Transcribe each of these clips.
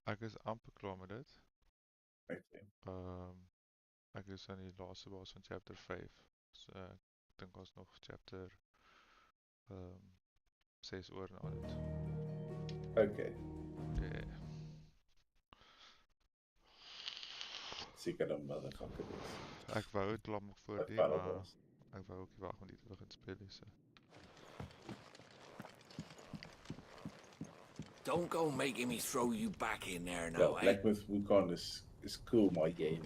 Ek is amper klaar met dit. Okay. Ek is aan die laaste baas van chapter 5. So ek dink ons nog chapter 6 oor na dit. Okay. Yeah. Seker dan motherfucker is. Ek wou het klaar maak voor Wat die, wel maar was. ek wou ook nie wag om die te begin speel nie, so. Don't go making me throw you back in there now, Well, eh? like with Wukong is cool, my game.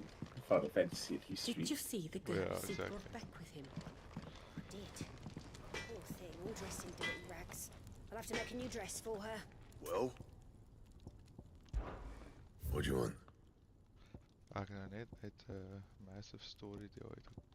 Final Fantasy history. Did you see the girl Yeah, Sid exactly. brought back with him? I did. Poor thing, all dressed in dirty rags. I'll have to make a new dress for her. Well? What do you want? Ek het nou net uit Massive Story deel uitgekom.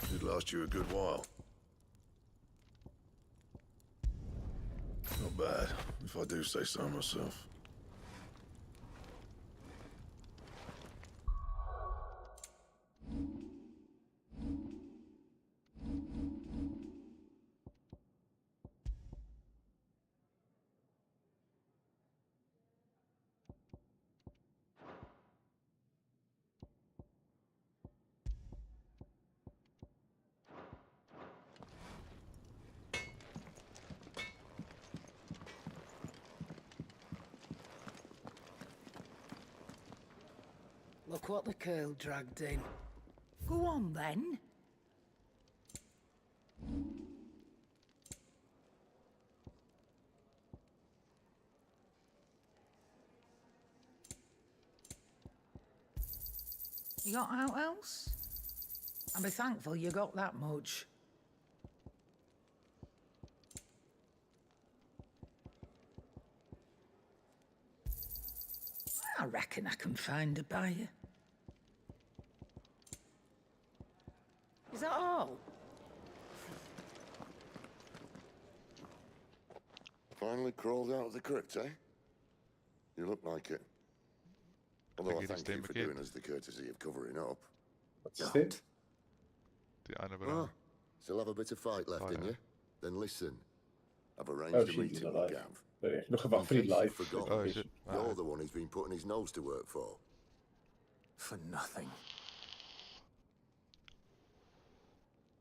Should last you a good while. Not bad, if I do say so myself. Look what the girl dragged in. Go on then. You got out else? I'll be thankful you got that much. I reckon I can find a buyer. Is that all? Finally crawled out of the crypt, eh? You look like it. Although I thank you for doing us the courtesy of covering up. What's it? Die ander bra. Still have a bit of fight left in Fire. you? Then listen. I've Oh, arranged a she's meeting with alive. Gav. Sorry, nog In gewacht voor die case live. you've forgotten, Oh, shit. you're the one he's been putting his nose to work for. For nothing.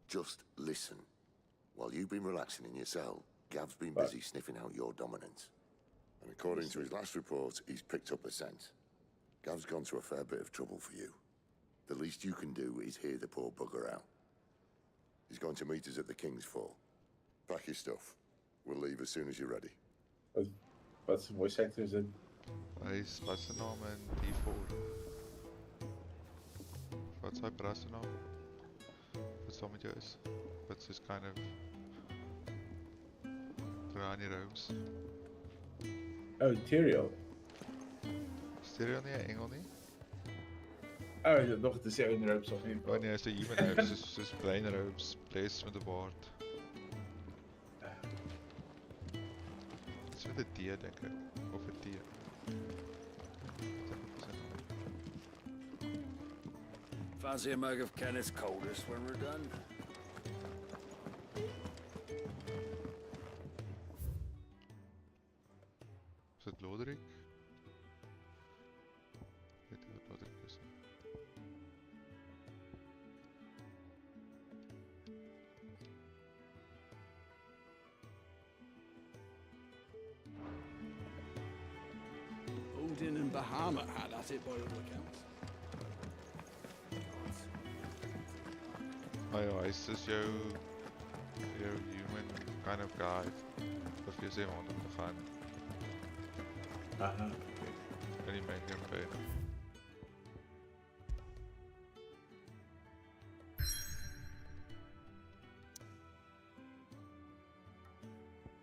Just listen. While you've been relaxing in your cell, Gav's been Right. busy sniffing out your dominance. And according to his last report, he's picked up a scent. Gav's gone to a fair bit of trouble for you. The least you can do is hear the poor bugger out. He's going to meet us at the King's Fall. Pack your stuff. We'll leave as soon as you're ready. Wat een voice actor is het? Hy is, wat is sy naam in D4? Wat is sy bras se naam? Wat saam met jou is? Wat is kind of Granny Rose? Oh, Tyrael. Stereo nie, Engel nie? Oh, is het nog de Seven Ropes of niet? Oh nee, hy is 'n human Rose, soos Plain Rose, Bless met 'n baard. Dis met 'n D dink ek, of 'n T. Fancy a mug of Kenneth's coldest when we're done? Is dit Loderick? Weet jy wat Loderick is? Odin and Bahamut had at it by all accounts. Oh ja, hy is soos jou human kind of guy. Of jy sê maar om te gaan Aha. in die main campaign.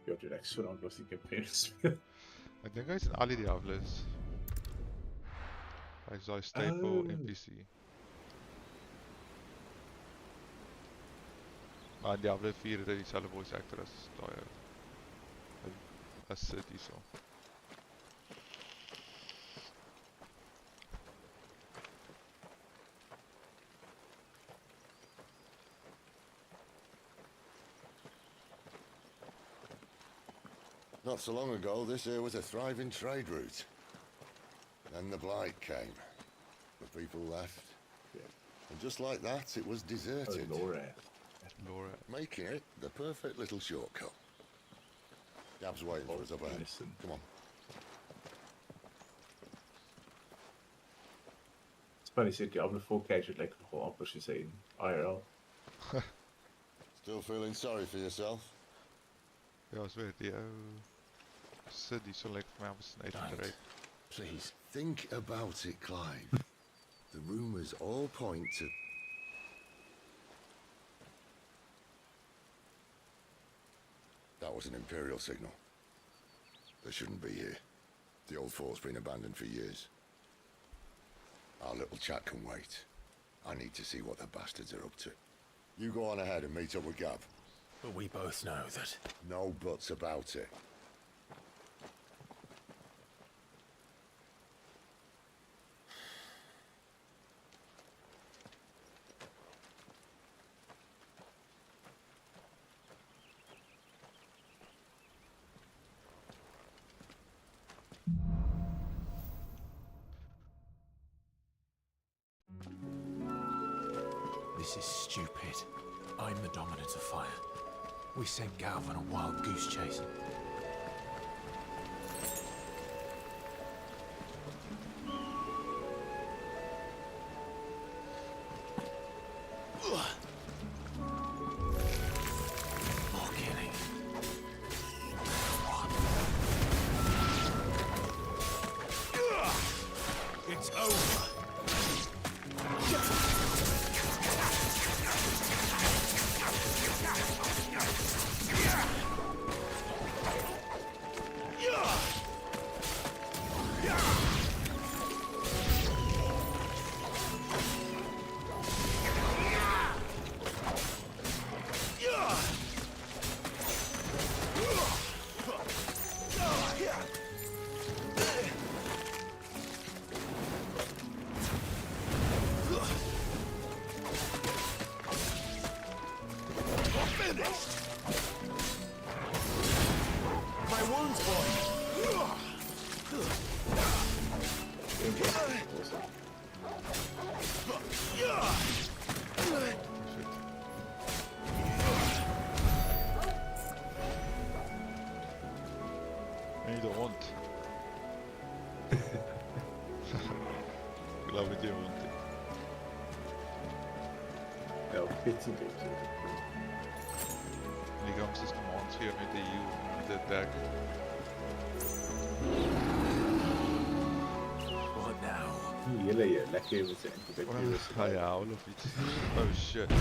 Je hebt echt zo lang los die campaign gespeeld. Ek dink hy is in al die Diablos. Hij stay på NPC. Maar in Diablo 4 het hy dieselfde voice actor as daai as Sid hierso. Not so long ago, this here was a thriving trade route. Then the blight came. The people left. Yeah. And just like that, it was Oh, deserted, Laura. Laura. making it the perfect little shortcut. Gab's waiting for us up ahead. Listen. Come on. It's funny, so Diablo 4 character like what was she saying? IRL. Still feeling sorry for yourself? Ja, ons weet die ou Sid hierso lyk vir my om snyd te ry. Please, think about it, Clive. The rumours all point to... That was an Imperial signal. They shouldn't be here. The old fort's been abandoned for years. Our little chat can wait. I need to see what the bastards are up to. You go on ahead and meet up with Gab. But we both know that... No buts about it. This is stupid. I'm the dominant of fire. We sent Gav on a wild goose chase. More killing. It's over. My wounds, Nee, de hond. Ik geloof met die hond. Ja, pity bit. En die gangsters commands hier met de heal, met de attack. What now? Jullie lekker met zijn interviews. Ah ja, all of iets. Oh shit.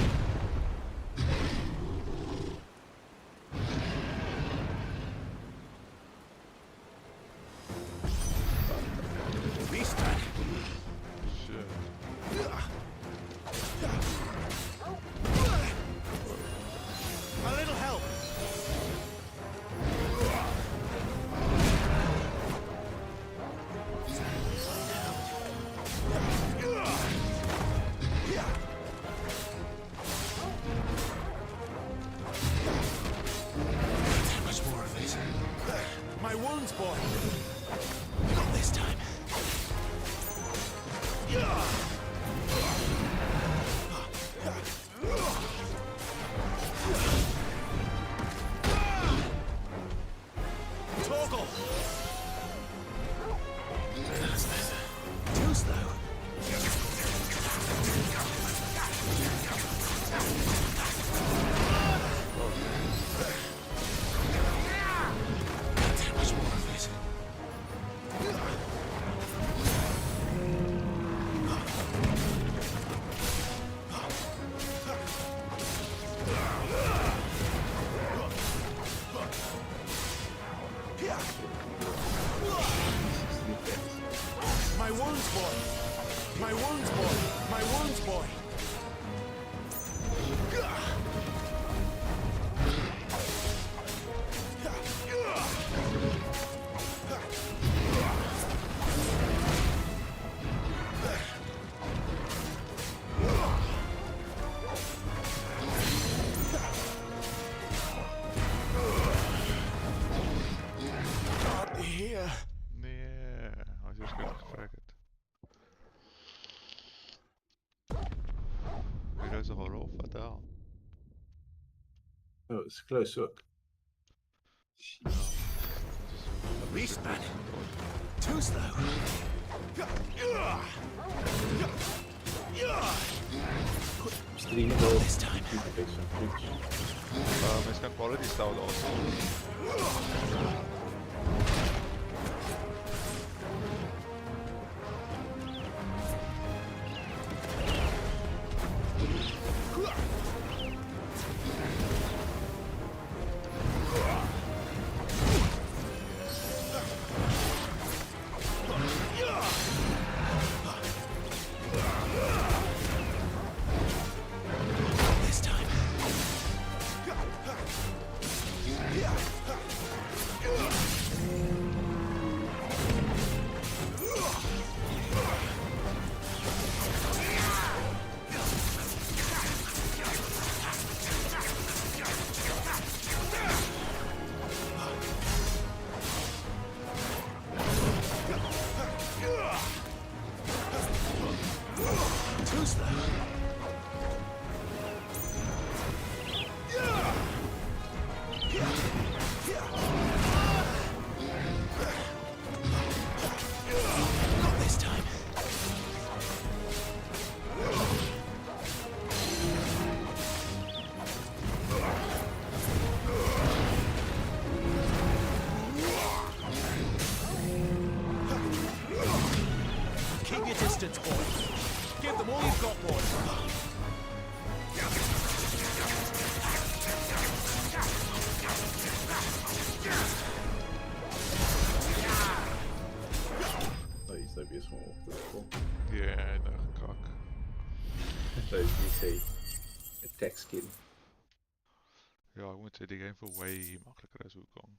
Beast back. Shit. A little help. How much more of this? My wounds, boy. Not this time. Toggle! That's better. Too slow. Can't take much more of this. My wounds, boy. My wounds, boy! My wounds, boy! Not here. Nee, hij is goed gefragget. You guys are all what the hell? Oh, it's close look. A beast, man. Too slow. Stream This time. Is kan quality stout also. This time. Too slow. Not this time. Keep your distance, boy. Give them all you've got, boy. Oh, he's no best one off the floor. Yeah, no kak. Those you see. Attack skin. Ja, ik moet zeggen, die game voor way makkelijker is Wukong.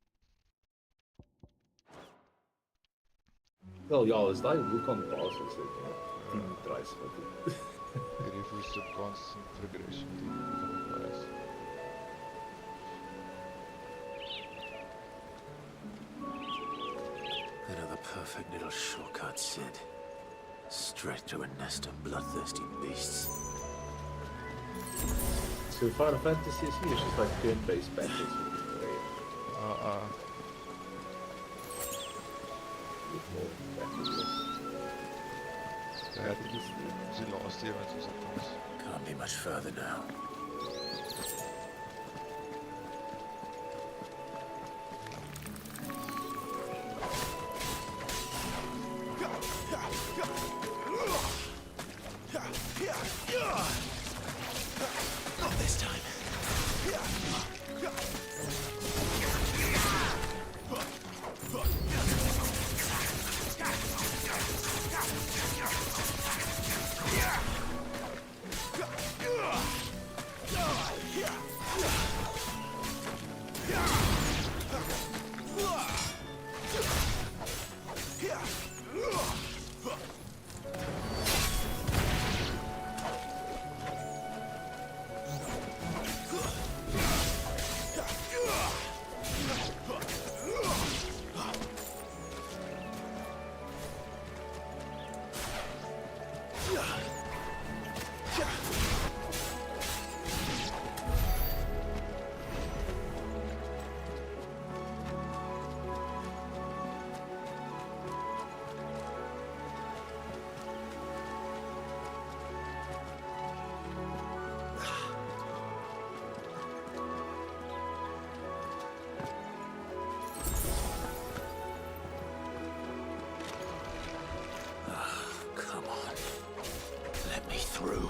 Wel ja, is daai Wukong baas is dit. 10 tries wat dit. It refers to constant progression to the players. Another perfect little shortcut, Sid. Straight to a nest of bloodthirsty beasts. So Final Fantasy is here, it's just like turn-based battles. With more battles. Ja, die is die laatste een wat ons het ons. Can't be much further now. Not this time. Come on. Let me through.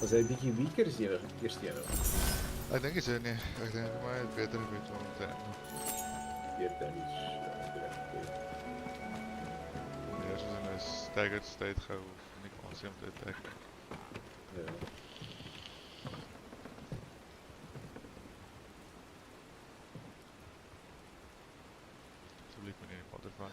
Was hij een beetje weaker is hier eerst jaar? Ik denk het niet. Ik denk dat mij het beter weet om te hebben. Hier damage. Ja, ze zijn een staggered state gaan of niet constant attack. Ja. Alsjeblieft meneer Spotify.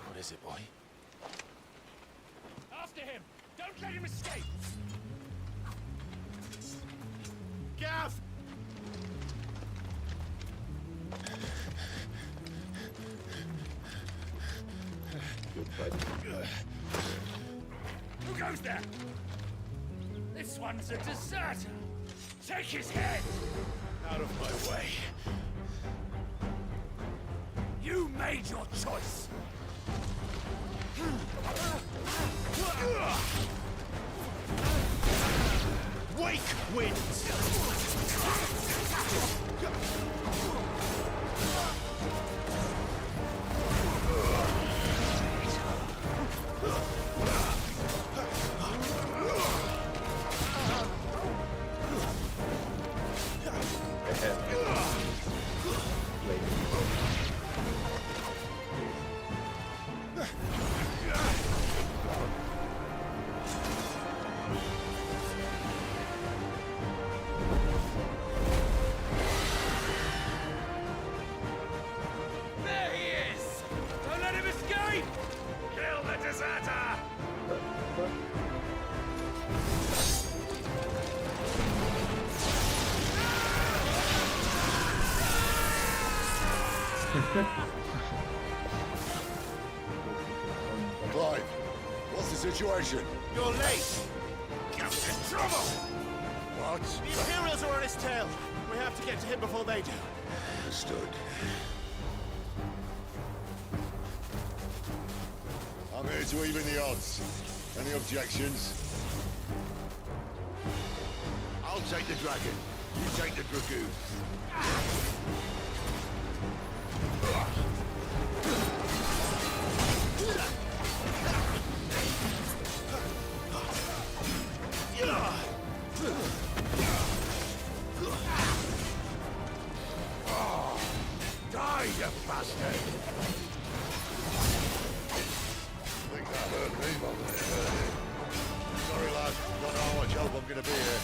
What is it, boy? After him! Don't let him escape! Gav! Good fight. Who goes there? This one's a deserter! Take his head! Out of my way. You made your choice! Wake winds! There he is! Don't let him escape! Kill the deserter! Clive, what's the situation? You're late! Gav's in trouble! What? The Imperials are on his tail. We have to get to him before they do. Understood. I'm here to even the odds. Any objections? I'll take the dragon. You take the dragoon. Die, you bastard! Think that hurt me more than it hurt him. Sorry, lad. Don't know how much help I'm gonna be here.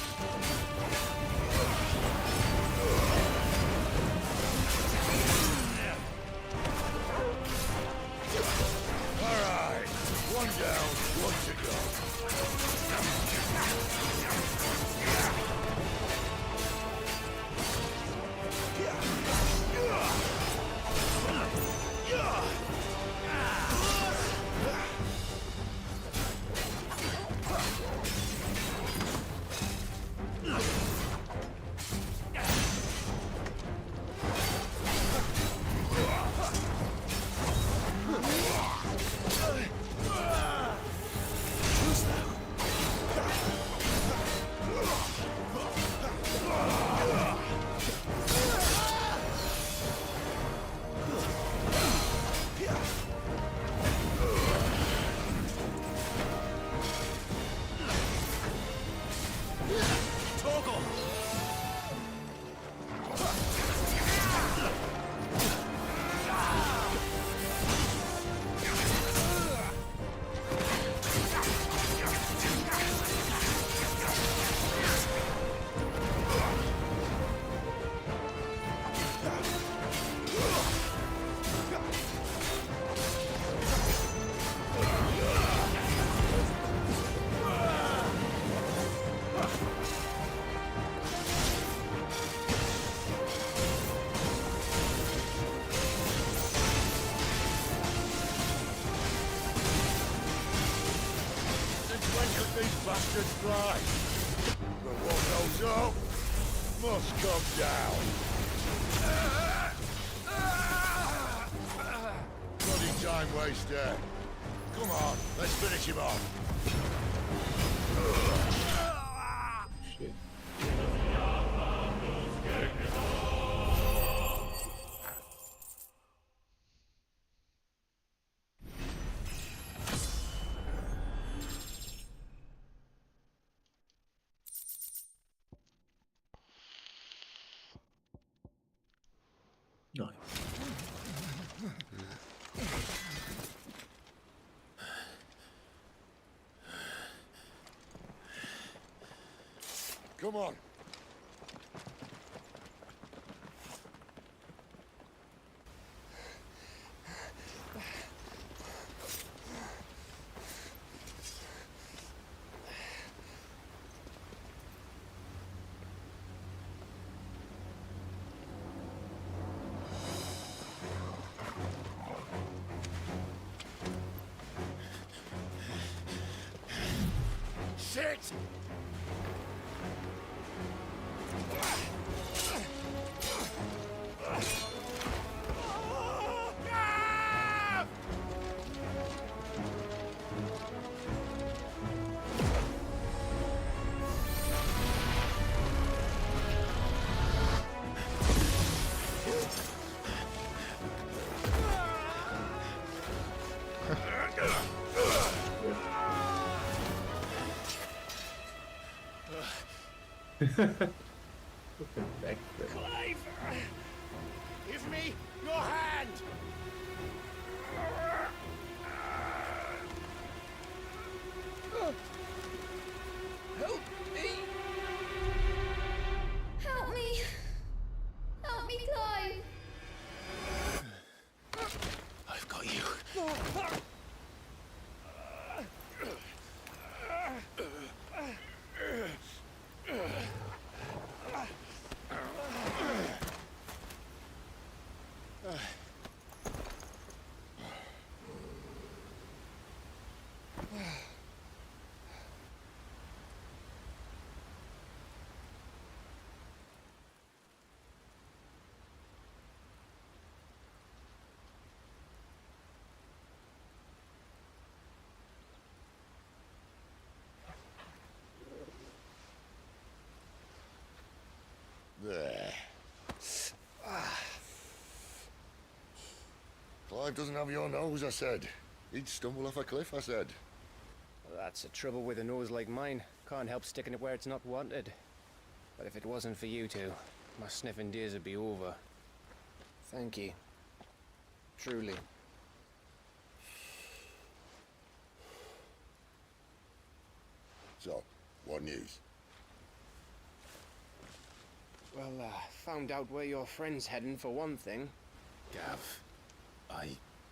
These bastards fly. But what goes up must come down. Bloody time waster. Come on, let's finish him off. Shit. Nice. Come on. Shit! Fucking back there. Clive! Give me your hand! Help me! Help me! Help me, Clive! I've got you. There. Clive doesn't have your nose, I said. He'd stumble off a cliff, I said. Well, that's the trouble with a nose like mine. Can't help sticking it where it's not wanted. But if it wasn't for you two, my sniffing days would be over. Thank you. Truly. So, what news? Well, found out where your friend's heading for one thing. Gav,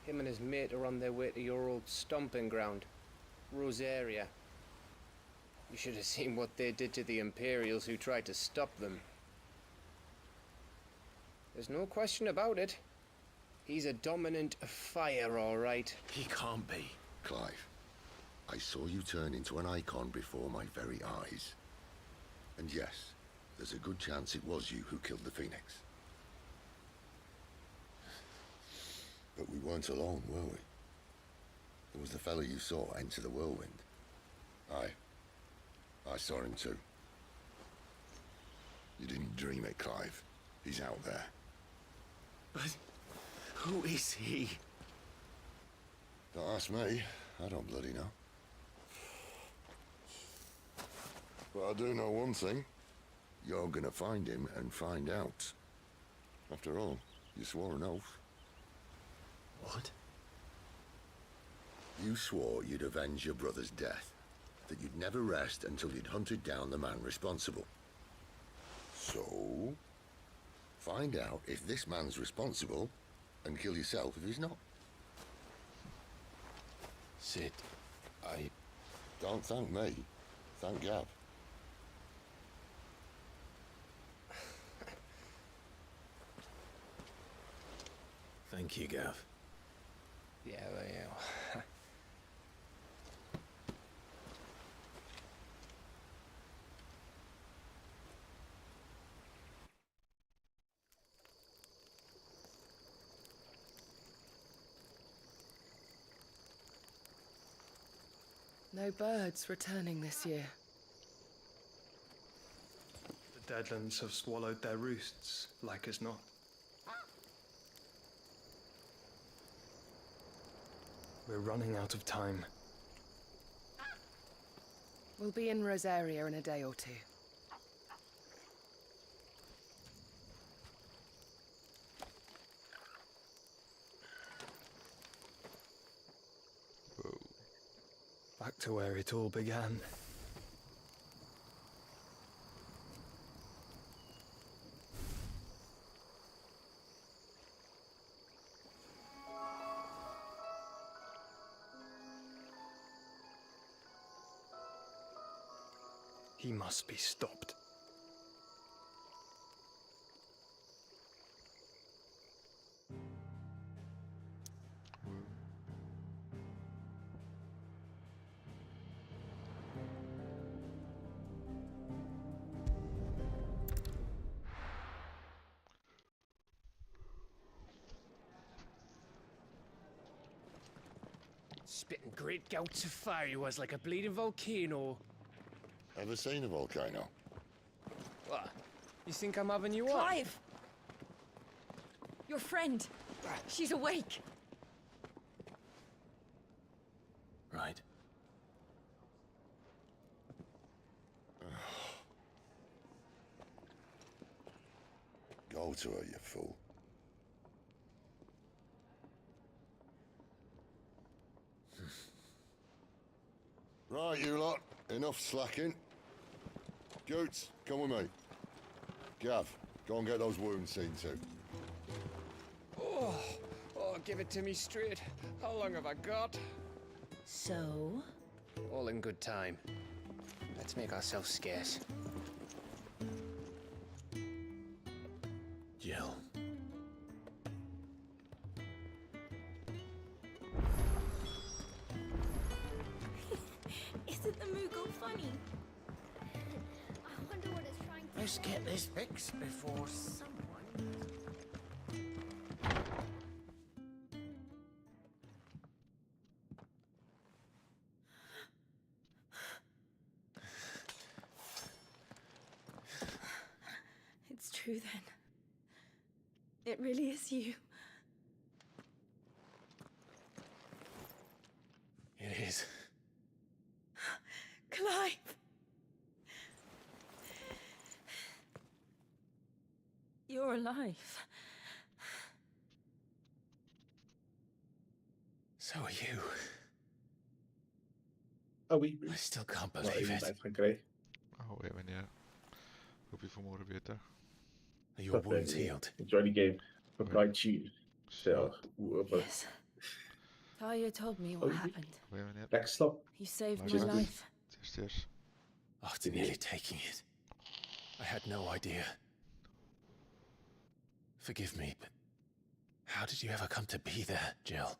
Him and his mate are on their way to your old stomping ground, Rosaria. You should have seen what they did to the Imperials who tried to stop them. There's no question about it. He's a dominant fire, all right. he can't be. Clive, I saw you turn into an icon before my very eyes. And yes, there's a good chance it was you who killed the Phoenix. But we weren't alone, were we? There was the fellow you saw enter the whirlwind. I saw him too. You didn't dream it, Clive. He's out there. But who is he? Don't ask me. I don't bloody know. But I do know one thing. You're gonna find him and find out. After all, you swore an oath. What? You swore you'd avenge your brother's death. That you'd never rest until you'd hunted down the man responsible. So, find out if this man's responsible and kill yourself if he's not. Sid, Don't thank me. Thank Gav. Thank you, Gav. Yeah, well, yeah. No birds returning this year. The Deadlands have swallowed their roosts, like as not. We're running out of time. We'll be in Rosaria in a day or two. Whoa. Back to where it all began. He must be stopped. Spitting great gouts of fire he was, like a bleeding volcano. Ever seen a volcano? What? You think I'm having you on? Clive! Your friend. She's awake. Right. Go to her, you fool. Right, you lot. Enough slacking. Goots, come with me. Gav, go and get those wounds seen to. Oh, give it to me straight. How long have I got? So? All in good time. Let's make ourselves scarce. Jill. Isn't the Moogle funny? I wonder what it's trying to Let's get this fixed before someone. It's true then. It really is you. It is. Clive! You're alive. So are you. Ah oui, I still can't ouais, believe il it. va être gré. Oh, wait a minute. Hope you förmår beter. Are your wounds healed? Enjoy the game. Reply to So, whoever. Yes. Talia told me what Oh, happened. wait a minute. Next stop. You saved my Just- life. Cheers. After nearly taking it, I had no idea. Forgive me, but how did you ever come to be there, Jill?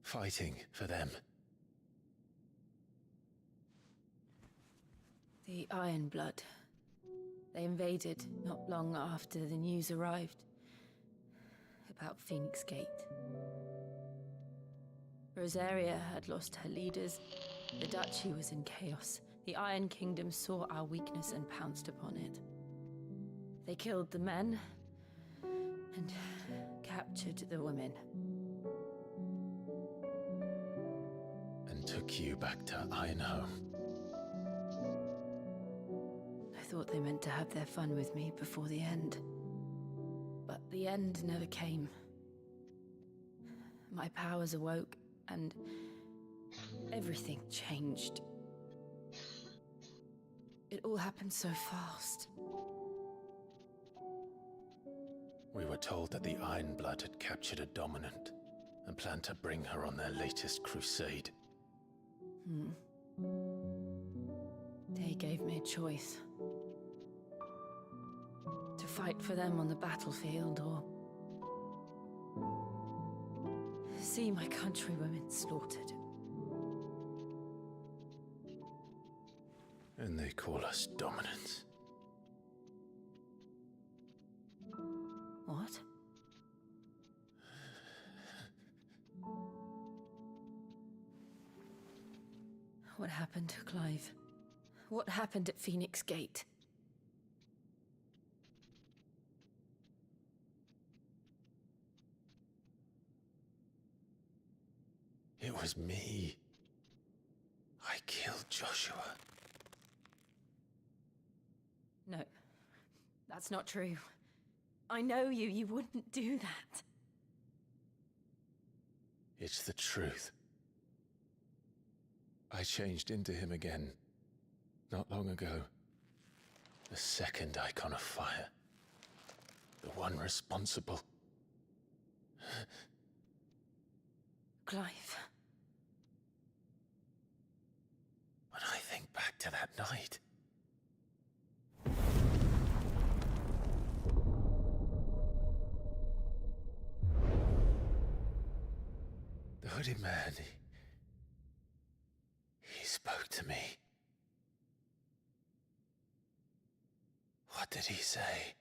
Fighting for them. The Iron Blood. They invaded not long after the news arrived about Phoenix Gate. Rosaria had lost her leaders. The Duchy was in chaos. The Iron Kingdom saw our weakness and pounced upon it. They killed the men and captured the women. And took you back to Ironhome. I thought they meant to have their fun with me before the end. But the end never came. My powers awoke, and everything changed. It all happened so fast. We were told that the Iron Blood had captured a dominant and planned to bring her on their latest crusade. They gave me a choice. To fight for them on the battlefield, or see my countrywomen slaughtered. And they call us dominants. What? What happened, Clive? What happened at Phoenix Gate? It was me. I killed Joshua. No, that's not true. I know you. You wouldn't do that. It's the truth. I changed into him again, not long ago. The second icon of fire. The one responsible. Clive. When I think back to that night... The hooded man, he spoke to me. What did he say?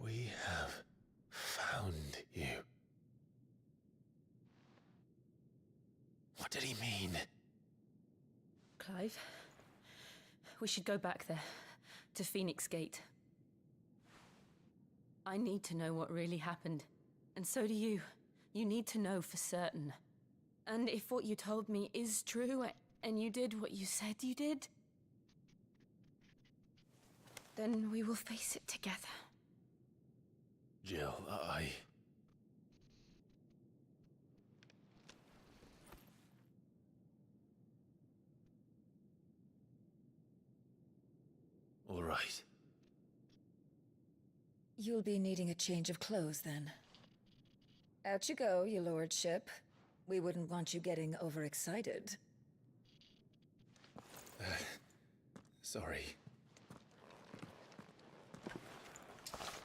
We have found you. What did he mean? Clive, we should go back there, to Phoenix Gate. I need to know what really happened. And so do you. You need to know for certain. And if what you told me is true, and you did what you said you did, then we will face it together. Jill, All right. You'll be needing a change of clothes, then. Out you go, your lordship. We wouldn't want you getting overexcited. Sorry.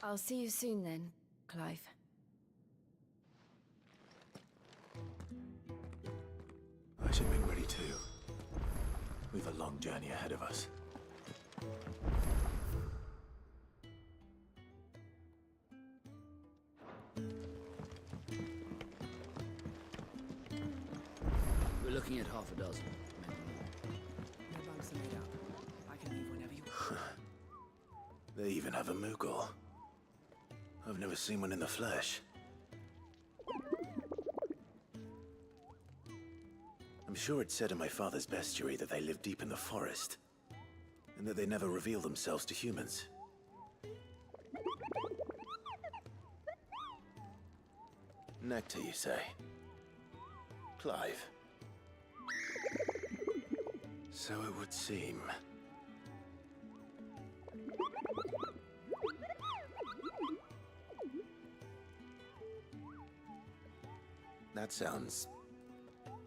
I'll see you soon then, Clive. I should be ready too. We've a long journey ahead of us. We're looking at half a dozen, maybe more. No bunks are made up. I can leave whenever you want. They even have a Moogle. I've never seen one in the flesh. I'm sure it said in my father's bestiary that they live deep in the forest, and that they never reveal themselves to humans. Nectar, you say? Clive. So it would seem. That sounds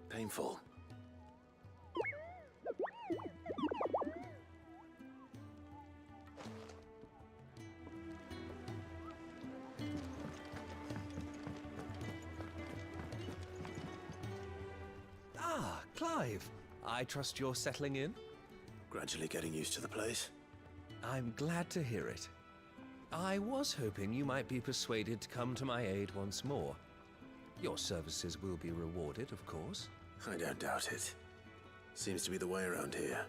painful. Ah, Clive. I trust you're settling in? Gradually getting used to the place. I'm glad to hear it. I was hoping you might be persuaded to come to my aid once more. Your services will be rewarded, of course. I don't doubt it. Seems to be the way around here.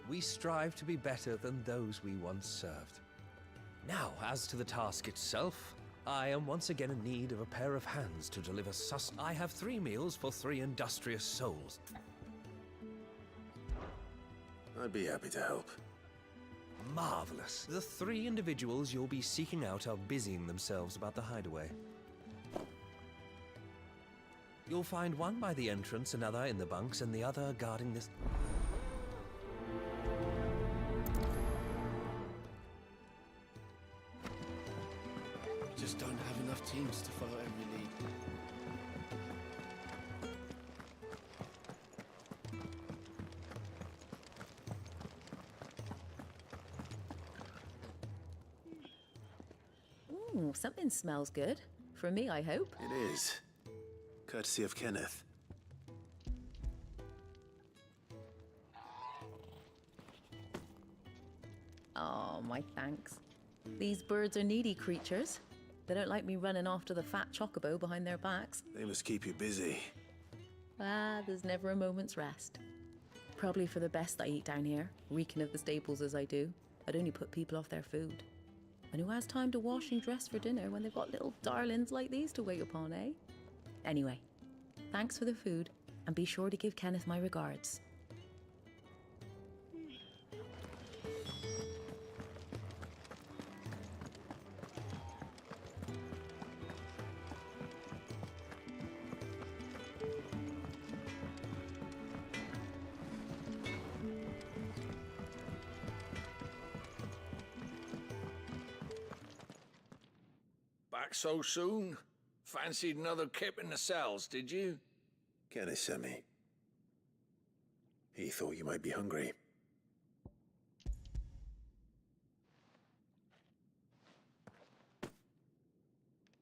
We strive to be better than those we once served. Now, as to the task itself, I am once again in need of a pair of hands to deliver I have 3 meals for 3 industrious souls. I'd be happy to help. Marvelous. The 3 individuals you'll be seeking out are busying themselves about the hideaway. You'll find one by the entrance, another in the bunks, and the other guarding this... Just don't have enough teams to follow every lead. Ooh, something smells good. For me, I hope. It is. Courtesy of Kenneth. Oh, my thanks. These birds are needy creatures. They don't like me running after the fat chocobo behind their backs. They must keep you busy. Ah, there's never a moment's rest. Probably for the best I eat down here, reeking of the staples as I do. I'd only put people off their food. And who has time to wash and dress for dinner when they've got little darlings like these to wait upon, eh? Anyway, thanks for the food, and be sure to give Kenneth my regards. Back so soon? Fancied another kip in the cells, did you? Kenneth sent me. He thought you might be hungry.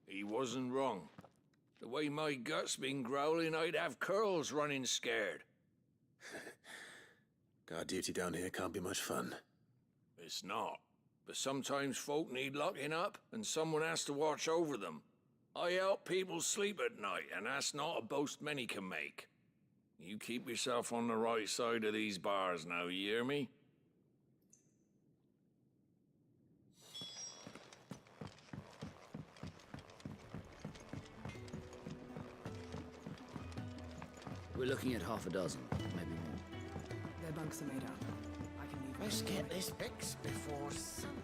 He wasn't wrong. The way my gut's been growling, I'd have curls running scared. Guard duty down here can't be much fun. It's not. But sometimes folk need locking up, and someone has to watch over them. I help people sleep at night, and that's not a boast many can make. You keep yourself on the right side of these bars now, you hear me? We're looking at half a dozen, maybe more. Their bunks are made up. I can leave. Let's get this fixed before someone...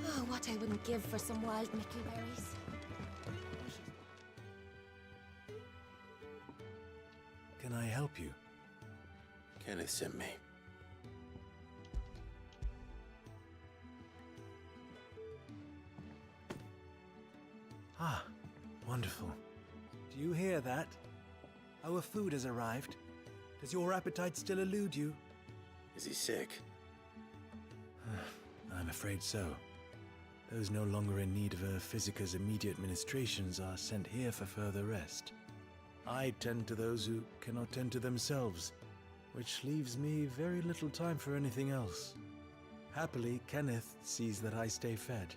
Oh, what I wouldn't give for some wild mickleberries. Can I help you? Kenneth sent me. Ah, wonderful. Do you hear that? Our food has arrived. Does your appetite still elude you? Is he sick? I'm afraid so. Those no longer in need of a Physica's immediate ministrations are sent here for further rest. I tend to those who cannot tend to themselves, which leaves me very little time for anything else. Happily, Kenneth sees that I stay fed.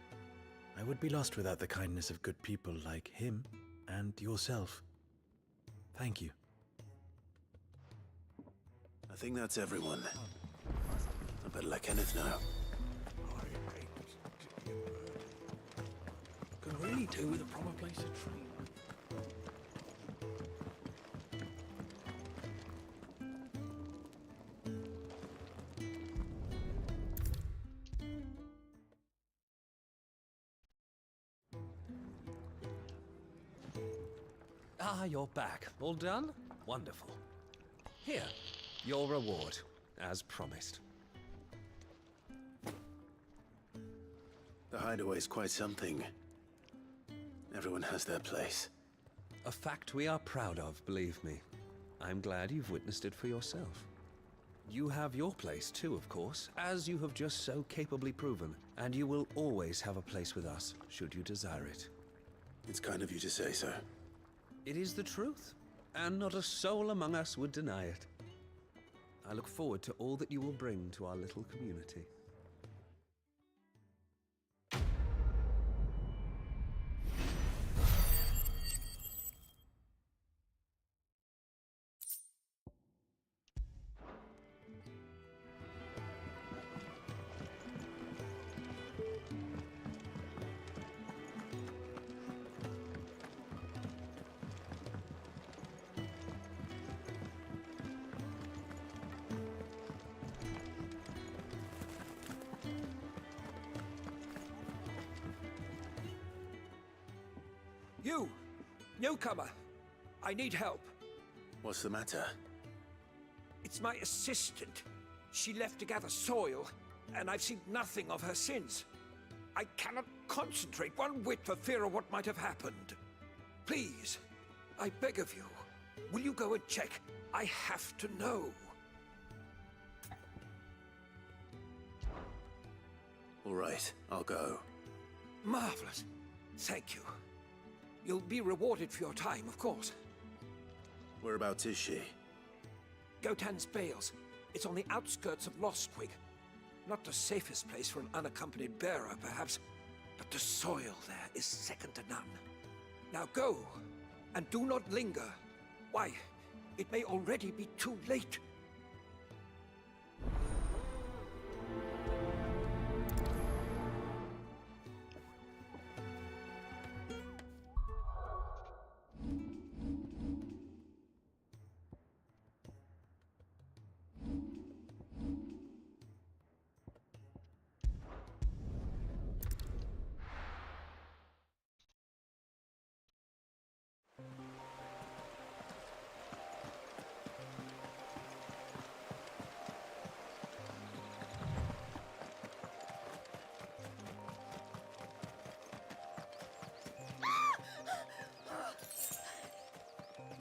I would be lost without the kindness of good people like him and yourself. Thank you. I think that's everyone. I better let Kenneth know. Could really do with a proper place to train. Ah, you're back. All done? Wonderful. Here, your reward, as promised. The hideaway's quite something. Everyone has their place. A fact we are proud of, believe me. I'm glad you've witnessed it for yourself. You have your place too, of course, as you have just so capably proven, and you will always have a place with us, should you desire it. It's kind of you to say so. It is the truth, and not a soul among us would deny it. I look forward to all that you will bring to our little community. You! Newcomer! I need help. What's the matter? It's my assistant. She left to gather soil, and I've seen nothing of her since. I cannot concentrate one whit for fear of what might have happened. Please, I beg of you, will you go and check? I have to know. All right, I'll go. Marvelous. Thank you. You'll be rewarded for your time, of course. Whereabouts is she? Gotan's Bales. It's on the outskirts of Lostwig. Not the safest place for an unaccompanied bearer, perhaps, but the soil there is second to none. Now go, and do not linger. Why, it may already be too late.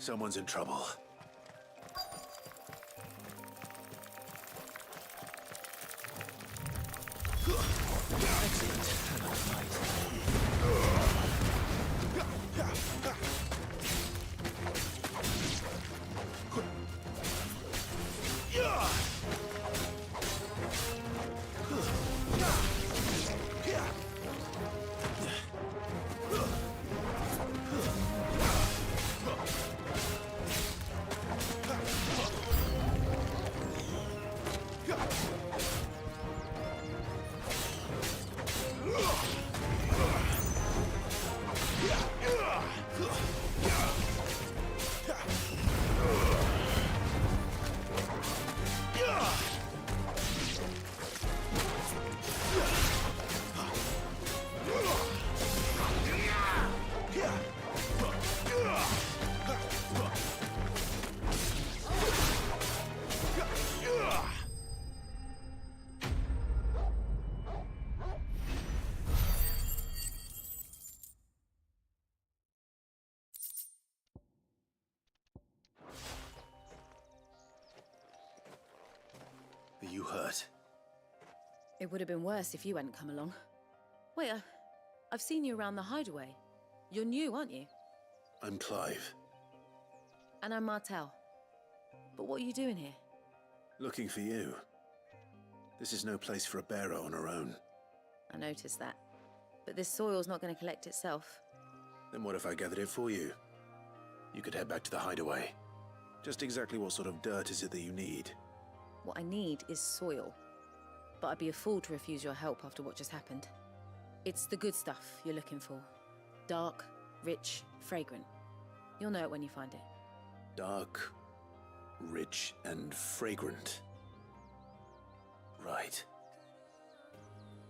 Someone's in trouble. Are you hurt? It would have been worse if you hadn't come along. Wait, I've seen you around the hideaway. You're new, aren't you? I'm Clive. And I'm Martel. But what are you doing here? Looking for you. This is no place for a bearer on her own. I noticed that. But this soil's not going to collect itself. Then what if I gathered it for you? You could head back to the hideaway. Just exactly what sort of dirt is it that you need? What I need is soil. But I'd be a fool to refuse your help after what just happened. It's the good stuff you're looking for. Dark, rich, fragrant. You'll know it when you find it. Dark, rich, and fragrant. Right.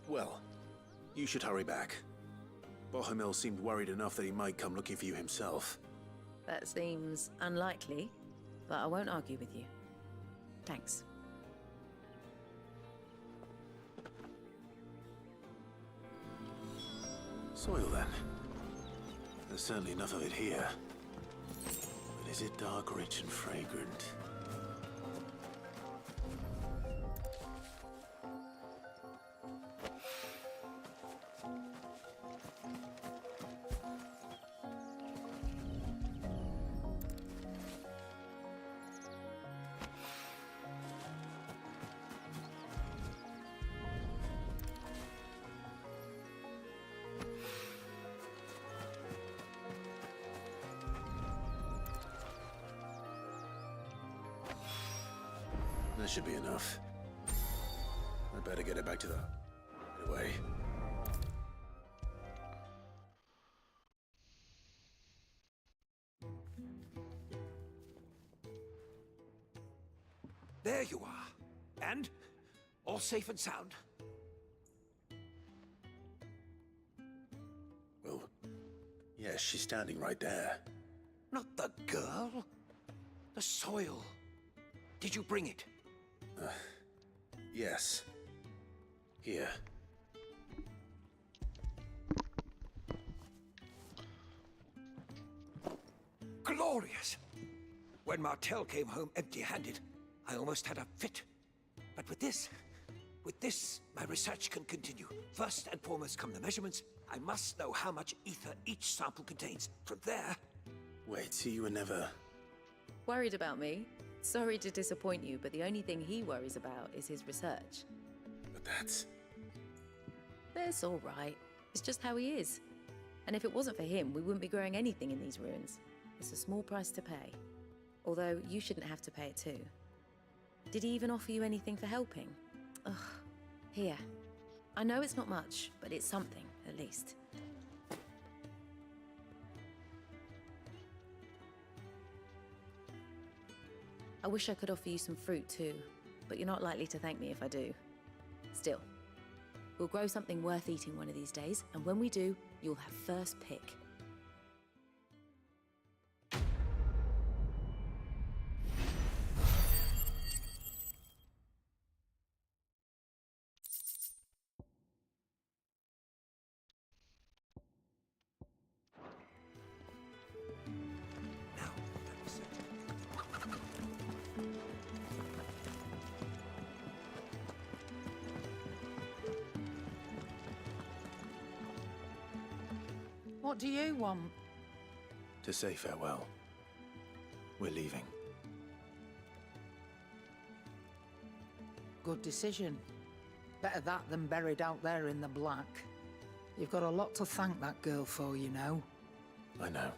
Well, you should hurry back. Bohemil seemed worried enough that he might come looking for you himself. That seems unlikely, but I won't argue with you. Thanks. Soil, then. There's certainly enough of it here. But is it dark, rich, and fragrant? That should be enough. I better get it back to the hideaway. There you are. And? All safe and sound? Well, yes, she's standing right there. Not the girl. The soil. Did you bring it? Yes. Here. Glorious! When Martel came home empty-handed, I almost had a fit. But with this, With this, my research can continue. First and foremost come the measurements. I must know how much ether each sample contains. From there... Wait, so you were never... Worried about me? Sorry to disappoint you, but the only thing he worries about is his research. But that's... That's all right. It's just how he is. And if it wasn't for him, we wouldn't be growing anything in these ruins. It's a small price to pay. Although, you shouldn't have to pay it too. Did he even offer you anything for helping? Ugh. Here. I know it's not much, but it's something, at least. I wish I could offer you some fruit too, but you're not likely to thank me if I do. Still, we'll grow something worth eating one of these days, and when we do, you'll have first pick. What do you want? To say farewell. We're leaving. Good decision. Better that than buried out there in the black. You've got a lot to thank that girl for, you know. I know.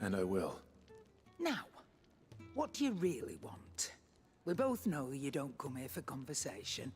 And I will. Now, what do you really want? We both know you don't come here for conversation.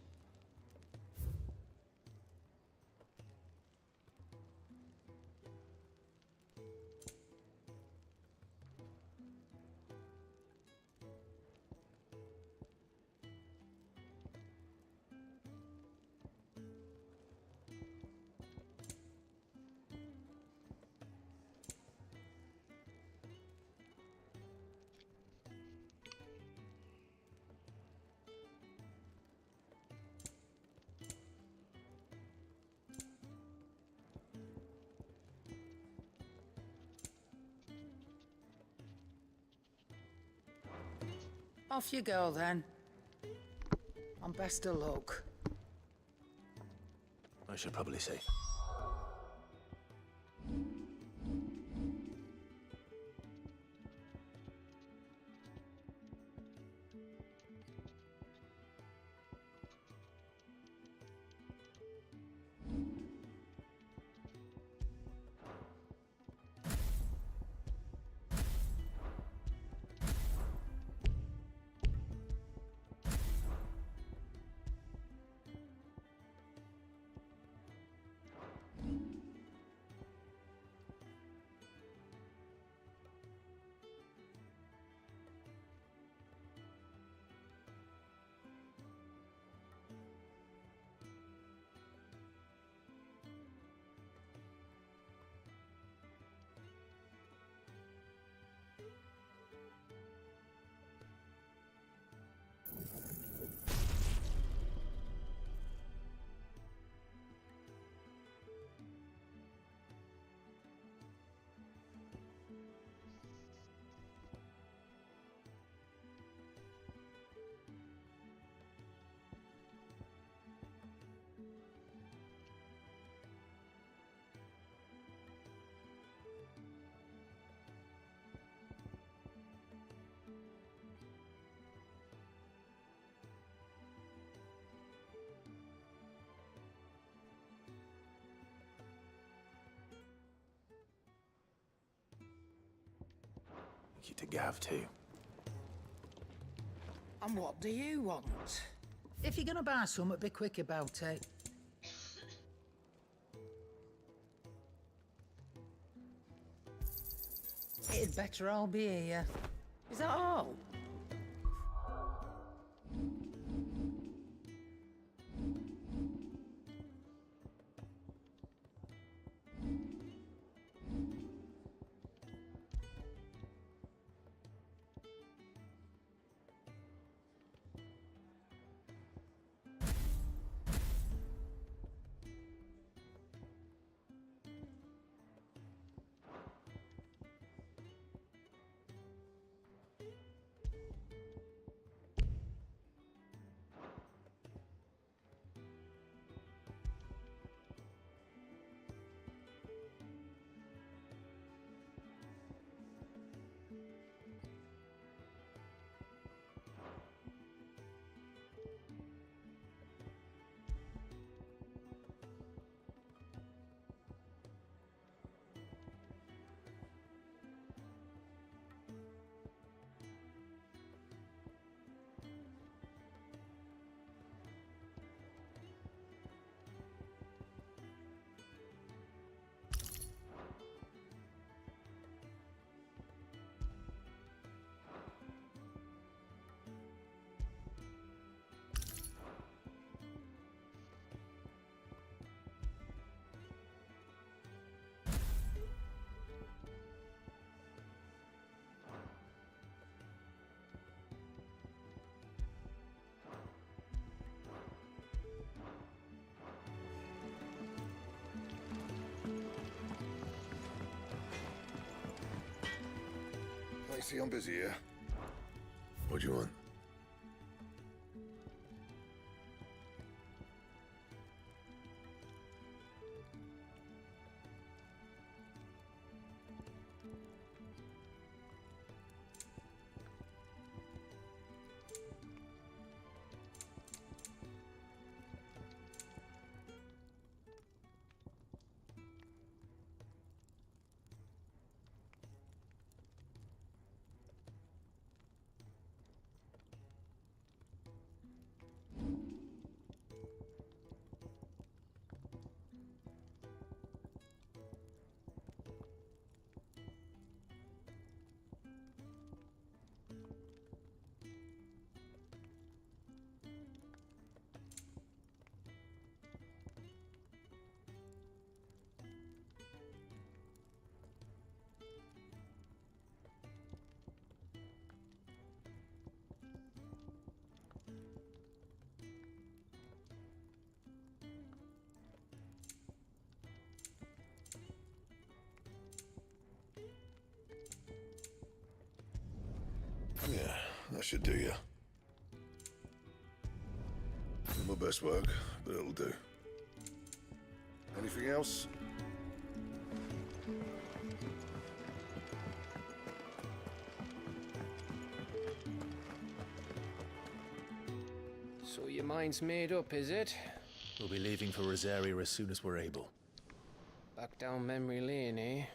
Off you go, then. And best of luck. I should probably say. You to Gav too. And what do you want? If you're gonna buy something, be quick about it. It'd better all be here. Is that all? see I'm busy here. What do you want? Yeah, that should do you. Not my best work, but it'll do. Anything else? So your mind's made up, is it? We'll be leaving for Rosaria as soon as we're able. Back down memory lane, eh?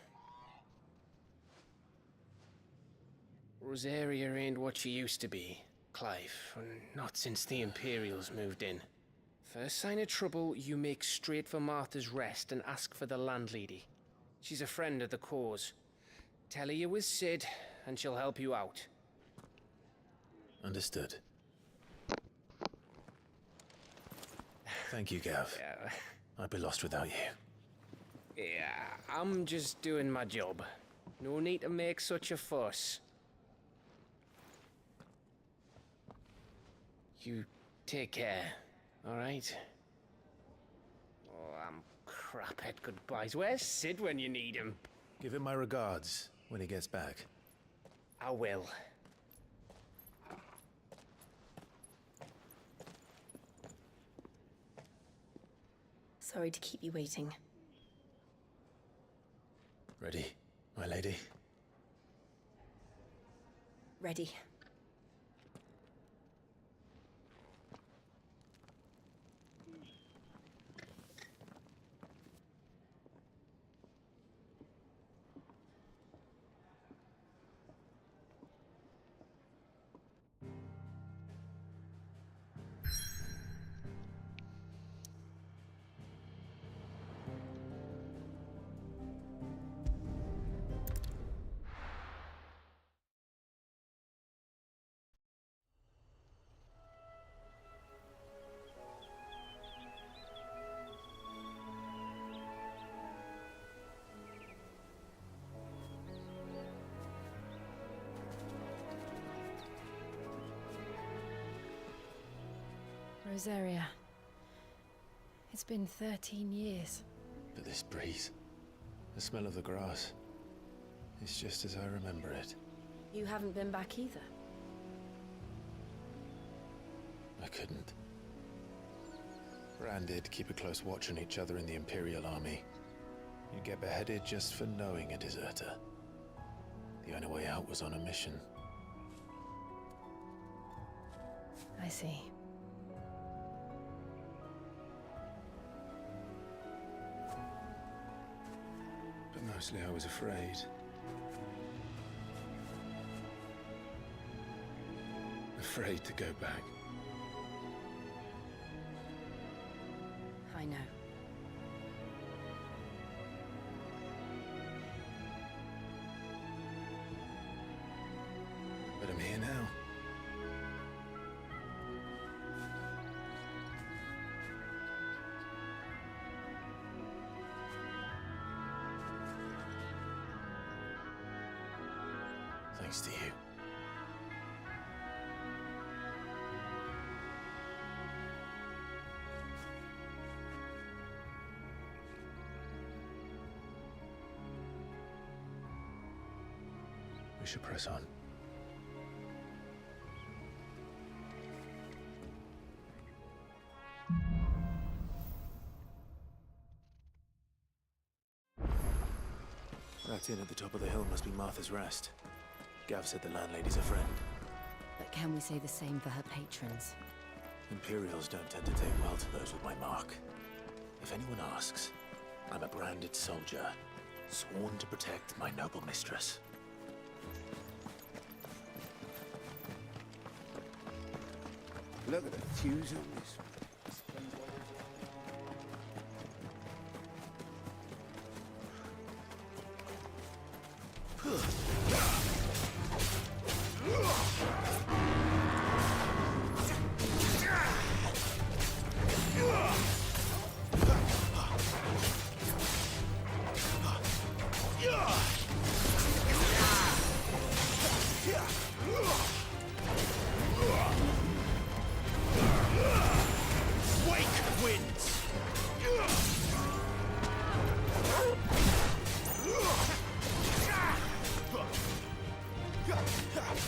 Rosaria ain't what she used to be, Clive. Not since the Imperials moved in. First sign of trouble, you make straight for Martha's Rest and ask for the landlady. She's a friend of the cause. Tell her you was Sid, and she'll help you out. Understood. Thank you, Gav. Yeah. I'd be lost without you. Yeah, I'm just doing my job. No need to make such a fuss. You take care, all right? Oh, I'm crap at goodbyes. Where's Sid when you need him? Give him my regards when he gets back. I will. Sorry to keep you waiting. Ready, my lady? Ready. Rosaria. It's been 13 years. But this breeze, the smell of the grass, it's just as I remember it. You haven't been back either. I couldn't. Bran did keep a close watch on each other in the Imperial Army. You'd get beheaded just for knowing a deserter. The only way out was on a mission. I see. But mostly I was afraid. Afraid to go back. I know. But I'm here now. Thanks to you. We should press on. That inn at the top of the hill must be Martha's Rest. Gav said the landlady's a friend. But can we say the same for her patrons? Imperials don't tend to take well to those with my mark. If anyone asks, I'm a branded soldier, sworn to protect my noble mistress. Look at the fuse on this.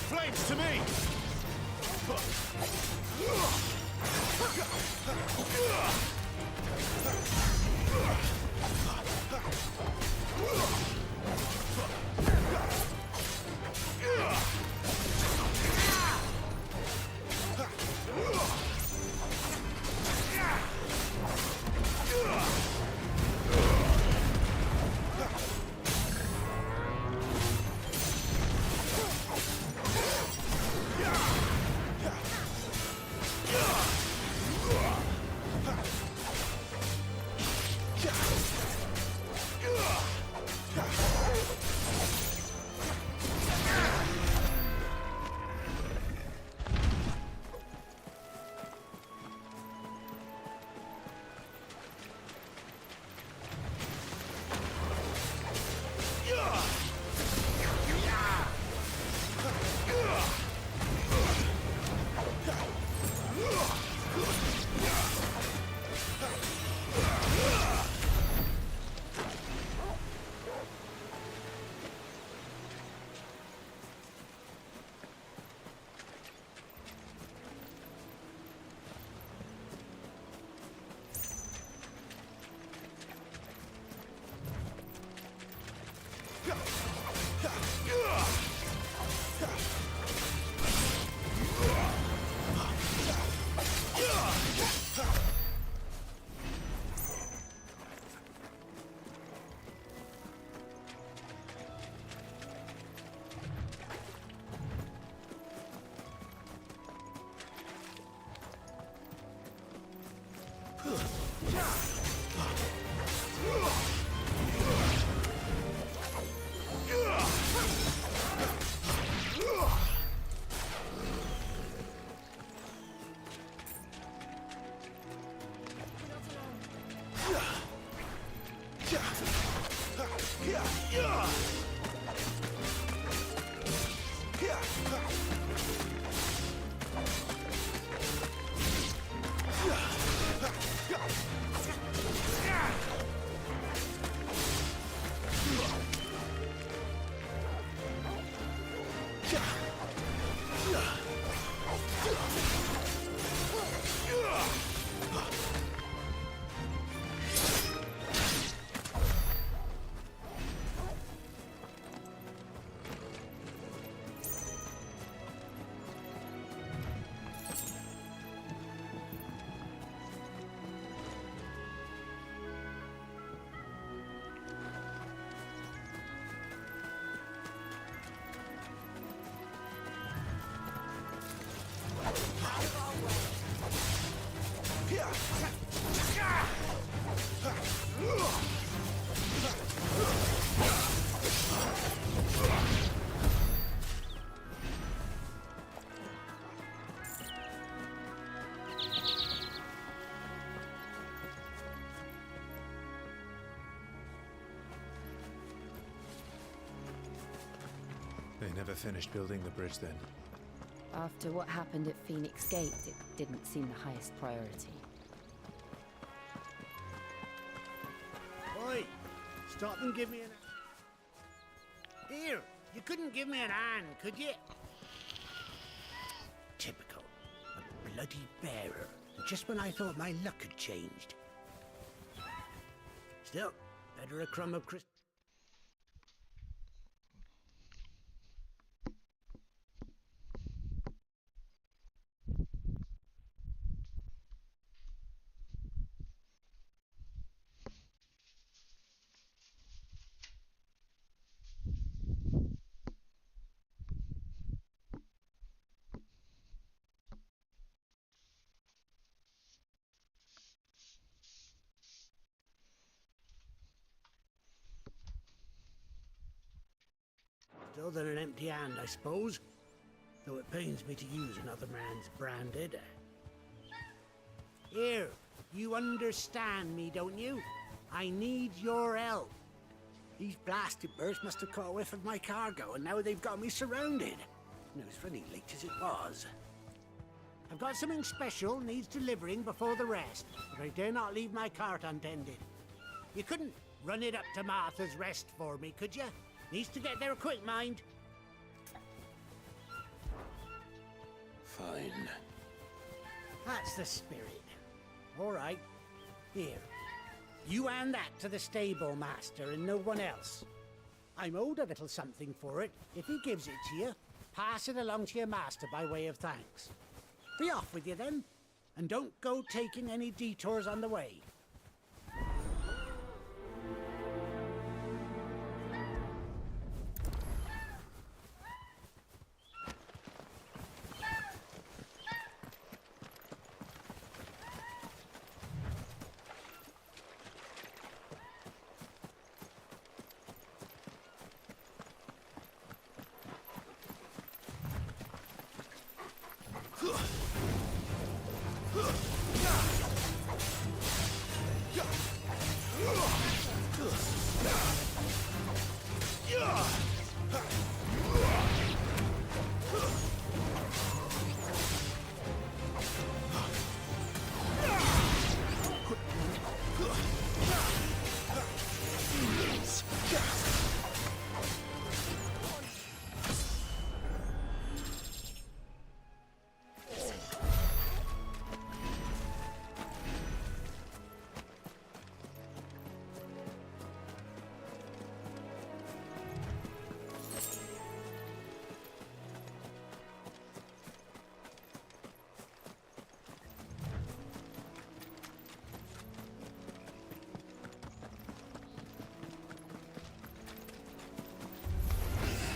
Flames to me! They never finished building the bridge then. After what happened at Phoenix Gate, it didn't seem the highest priority. Oi! Stop and give me an... Here! You couldn't give me an hand, could you? Typical. A bloody bearer. Just when I thought my luck had changed. Still, better a crumb of Chris... Still than an empty hand, I suppose. Though it pains me to use another man's branded. Here, you understand me, don't you? I need your help. These blasted birds must have caught a whiff of my cargo, and now they've got me surrounded. And it was funny late as it was. I've got something special needs delivering before the rest, but I dare not leave my cart untended. You couldn't run it up to Martha's Rest for me, could you? Needs to get there quick, mind. Fine. That's the spirit. All right. Here. You hand that to the stable master and no one else. I'm owed a little something for it. If he gives it to you, pass it along to your master by way of thanks. Be off with you then, and don't go taking any detours on the way.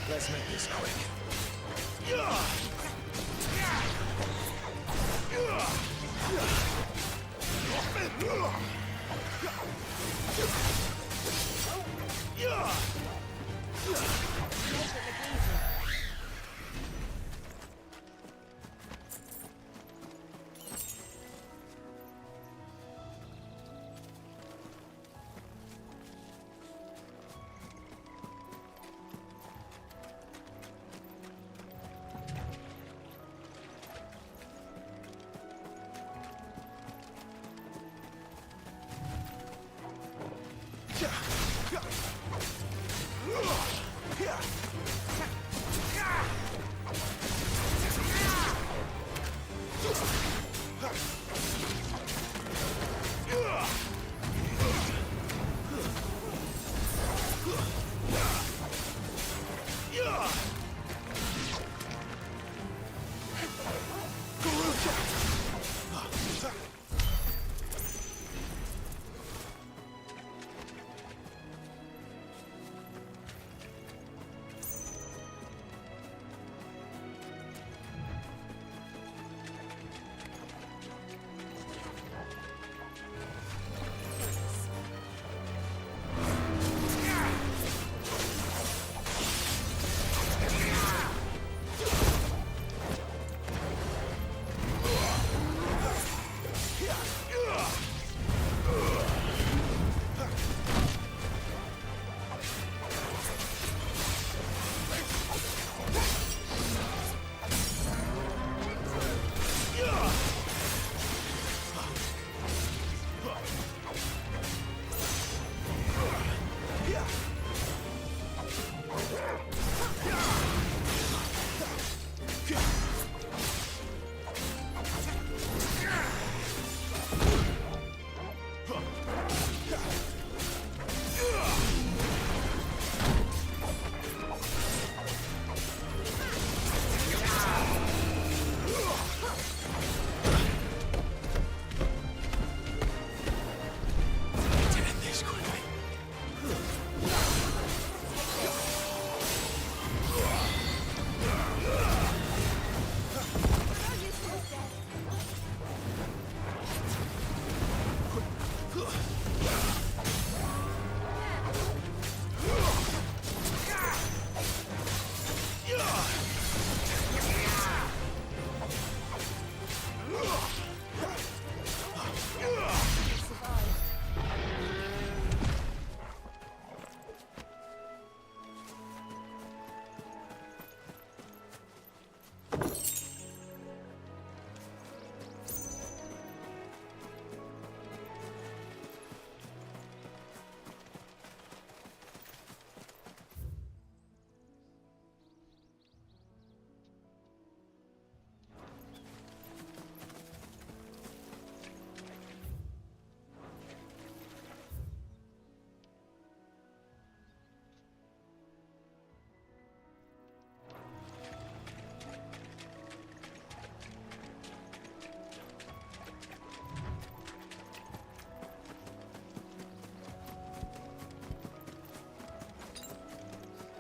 Let's make this quick.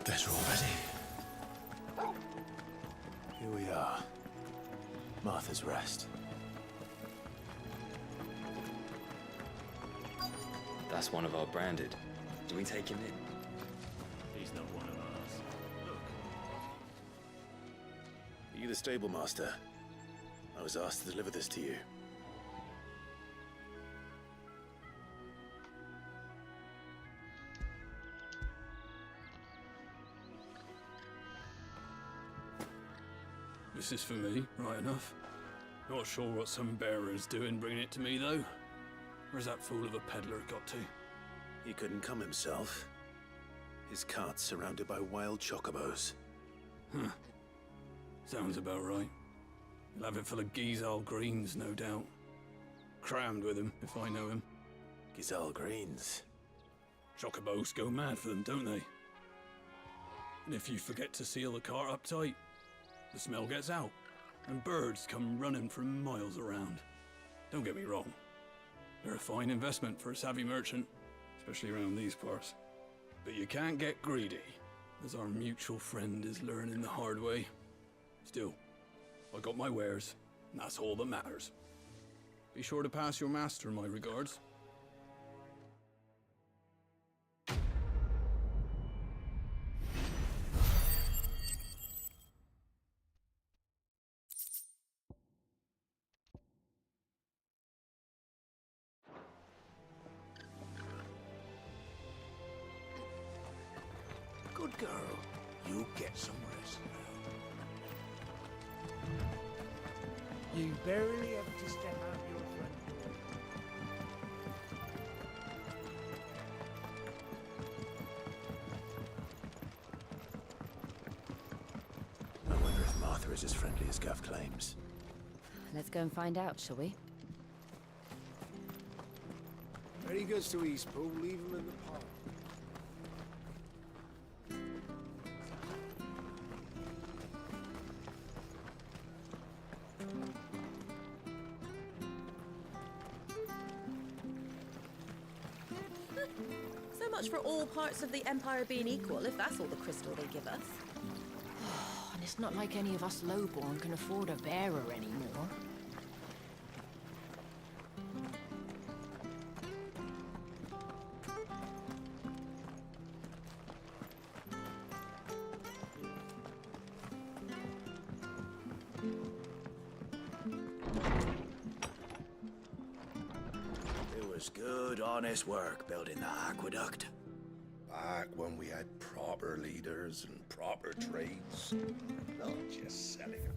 better already. Here we are. Martha's Rest. That's one of our branded. Do we take him in? He's not one of ours. Look. Are you the stable master? I was asked to deliver this to you. This is for me, right enough. Not sure what some bearer's doing bringing it to me, though. Where's that fool of a peddler got to? He couldn't come himself. His cart's surrounded by wild chocobos. Huh. Sounds about right. He'll have it full of Gizal greens, no doubt. Crammed with him, if I know him. Gizal greens? Chocobos go mad for them, don't they? And if you forget to seal the cart up tight, the smell gets out, and birds come running from miles around. Don't get me wrong. They're a fine investment for a savvy merchant, especially around these parts. But you can't get greedy, as our mutual friend is learning the hard way. Still, I got my wares, and that's all that matters. Be sure to pass your master my regards. Good girl. You get some rest now. You barely have to step out your front door. I wonder if Martha is as friendly as Gav claims. Let's go and find out, shall we? When he goes to Eastpool, leave him in the park. So much for all parts of the Empire being equal, if that's all the crystal they give us. And it's not like any of us lowborn can afford a bearer anymore. It was good, honest work building the aqueduct. Back when we had proper leaders and proper trades, not just selling them.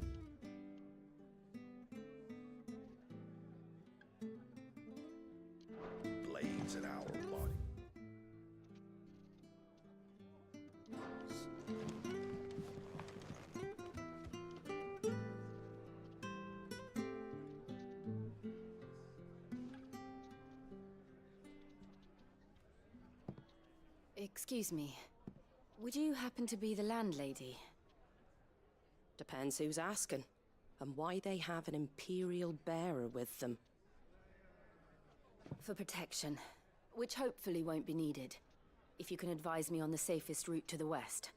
Blades in our body. Excuse me. Would you happen to be the landlady? Depends who's asking, and why they have an Imperial bearer with them. For protection, which hopefully won't be needed. If you can advise me on the safest route to the west.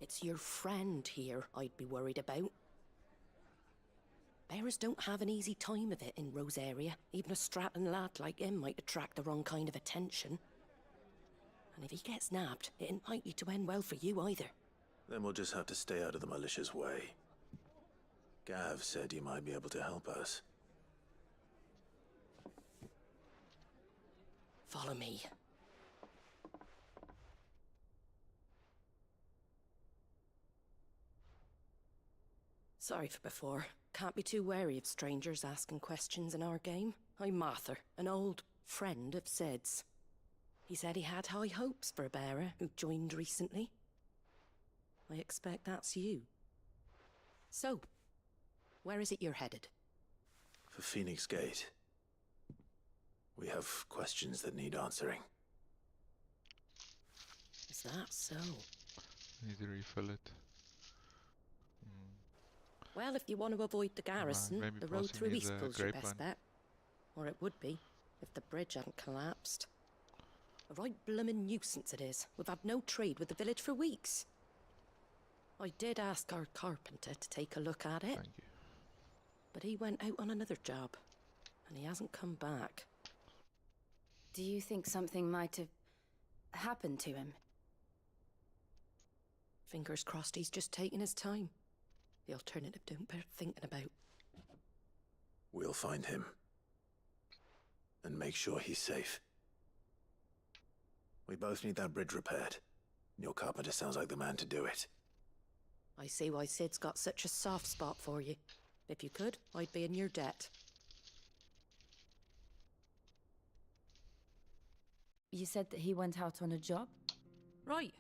It's your friend here I'd be worried about. Bearers don't have an easy time of it in Rose area. Even a strapping lad like him might attract the wrong kind of attention. And if he gets nabbed, it ain't likely to end well for you either. Then we'll just have to stay out of the militia's way. Gav said he might be able to help us. Follow me. Sorry for before. Can't be too wary of strangers asking questions in our game. I'm Martha, an old friend of Sid's. He said he had high hopes for a bearer who joined recently. I expect that's you. So, where is it you're headed? For Phoenix Gate. We have questions that need answering. Is that so? Need to refill it. Well, if you want to avoid the garrison, maybe the road through passing the Eastpool's your best grapevine. bet. Or it would be, if the bridge hadn't collapsed. A right bloomin' nuisance it is. We've had no trade with the village for weeks. I did ask our carpenter to take a look at it. Thank you. But he went out on another job, and he hasn't come back. Do you think something might have happened to him? Fingers crossed he's just taking his time. The alternative don't bear thinking about. We'll find him. And make sure he's safe. We both need that bridge repaired. Your carpenter sounds like the man to do it. I see why Sid's got such a soft spot for you. If you could, I'd be in your debt. You said that he went out on a job? Right.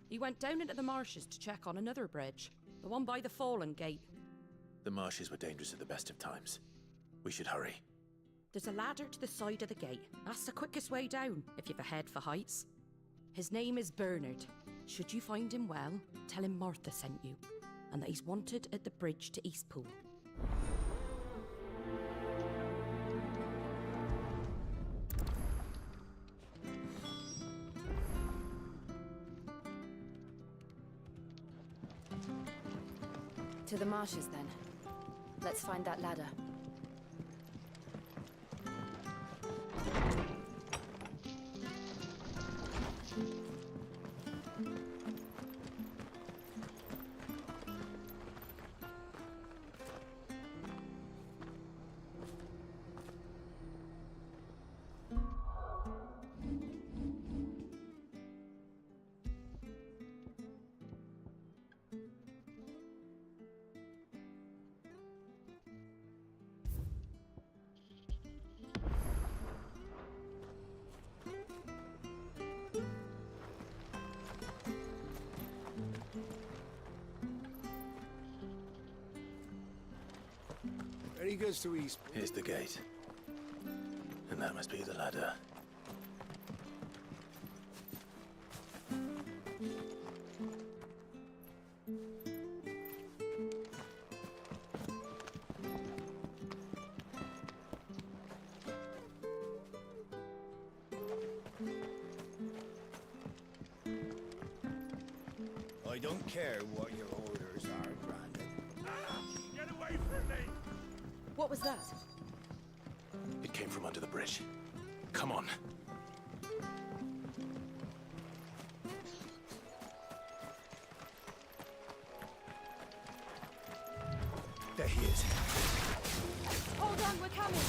He went down into the marshes to check on another bridge. The one by the Fallen Gate. The marshes were dangerous at the best of times. We should hurry. There's a ladder to the side of the gate. That's the quickest way down, if you've a head for heights. His name is Bernard. Should you find him well, tell him Martha sent you, and that he's wanted at the bridge to Eastpool. To the marshes, then. Let's find that ladder. He goes to East. Here's the gate. And that must be the ladder. I don't care what your orders are, Brandon. Get away from me! What was that? It came from under the bridge. Come on. There he is. Hold on, we're coming!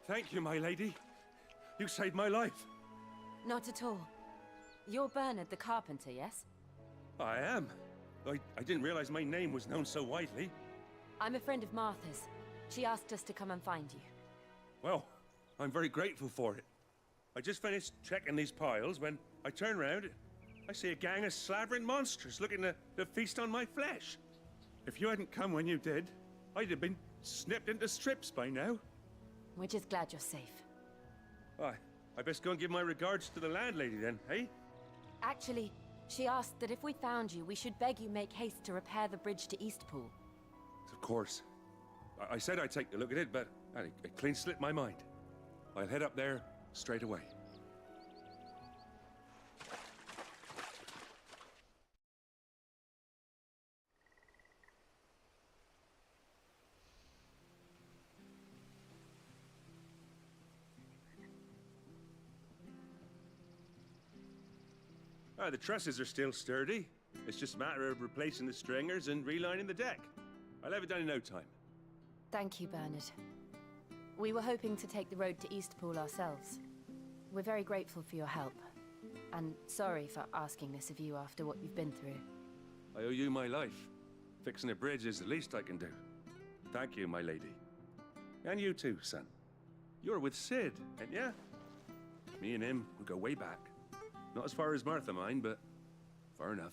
Thank you, my lady. You saved my life. Not at all. You're Bernard the carpenter, yes? I am. I didn't realize my name was known so widely. I'm a friend of Martha's. She asked us to come and find you. Well, I'm very grateful for it. I just finished checking these piles when I turn around. I see a gang of slavering monsters looking to feast on my flesh. If you hadn't come when you did, I'd have been snipped into strips by now. We're just glad you're safe. I best go and give my regards to the landlady then, eh? Actually, she asked that if we found you, we should beg you make haste to repair the bridge to Eastpool. Of course. I said I'd take a look at it, but it clean slipped my mind. I'll head up there straight away. The trusses are still sturdy. It's just a matter of replacing the stringers and relining the deck. I'll have it done in no time. Thank you, Bernard. We were hoping to take the road to Eastpool ourselves. We're very grateful for your help. And sorry for asking this of you after what you've been through. I owe you my life. Fixing a bridge is the least I can do. Thank you, my lady. And you too, son. You're with Sid, ain't ya? Me and him, we go way back. Not as far as Martha, mind, but far enough.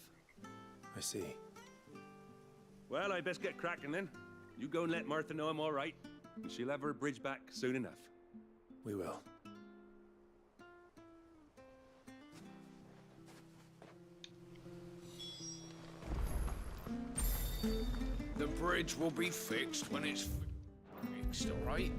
I see. Well, I best get cracking then. You go and let Martha know I'm all right, and she'll have her bridge back soon enough. We will. The bridge will be fixed when it's fixed, all right?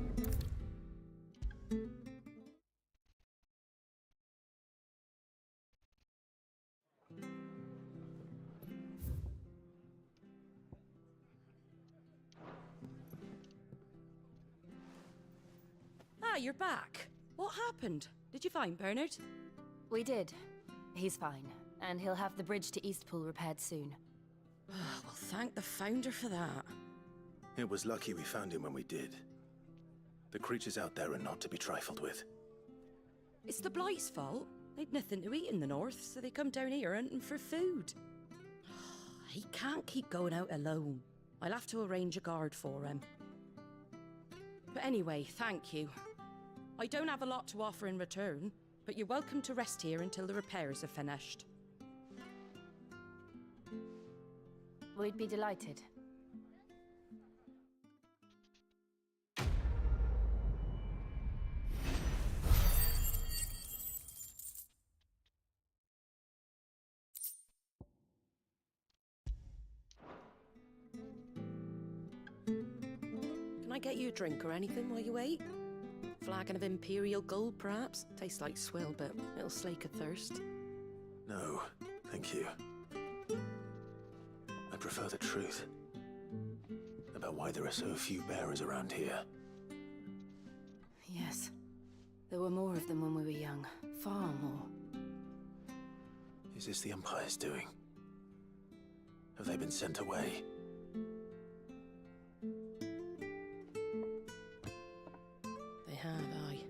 Ah, you're back. What happened? Did you find Bernard? We did. He's fine, and he'll have the bridge to Eastpool repaired soon. Well, thank the Founder for that. It was lucky we found him when we did. The creatures out there are not to be trifled with. It's the Blight's fault. They'd nothing to eat in the north, so they come down here hunting for food. He can't keep going out alone. I'll have to arrange a guard for him. But anyway, thank you. I don't have a lot to offer in return, but you're welcome to rest here until the repairs are finished. We'd be delighted. Can I get you a drink or anything while you wait? Flagon of Imperial Gold, perhaps? Tastes like swill, but it'll slake a thirst. No, thank you. I prefer the truth about why there are so few bearers around here. Yes. There were more of them when we were young. Far more. Is this the Empire's doing? Have they been sent away? They have, aye.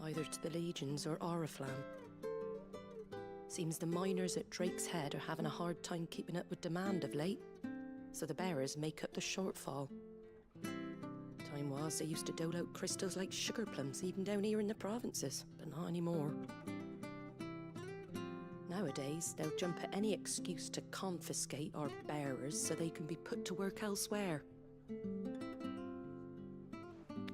Either to the Legions or Oriflamme. Seems the miners at Drake's Head are having a hard time keeping up with demand of late, so the bearers make up the shortfall. Time was they used to dole out crystals like sugar plums even down here in the provinces, but not anymore. Nowadays, they'll jump at any excuse to confiscate our bearers so they can be put to work elsewhere.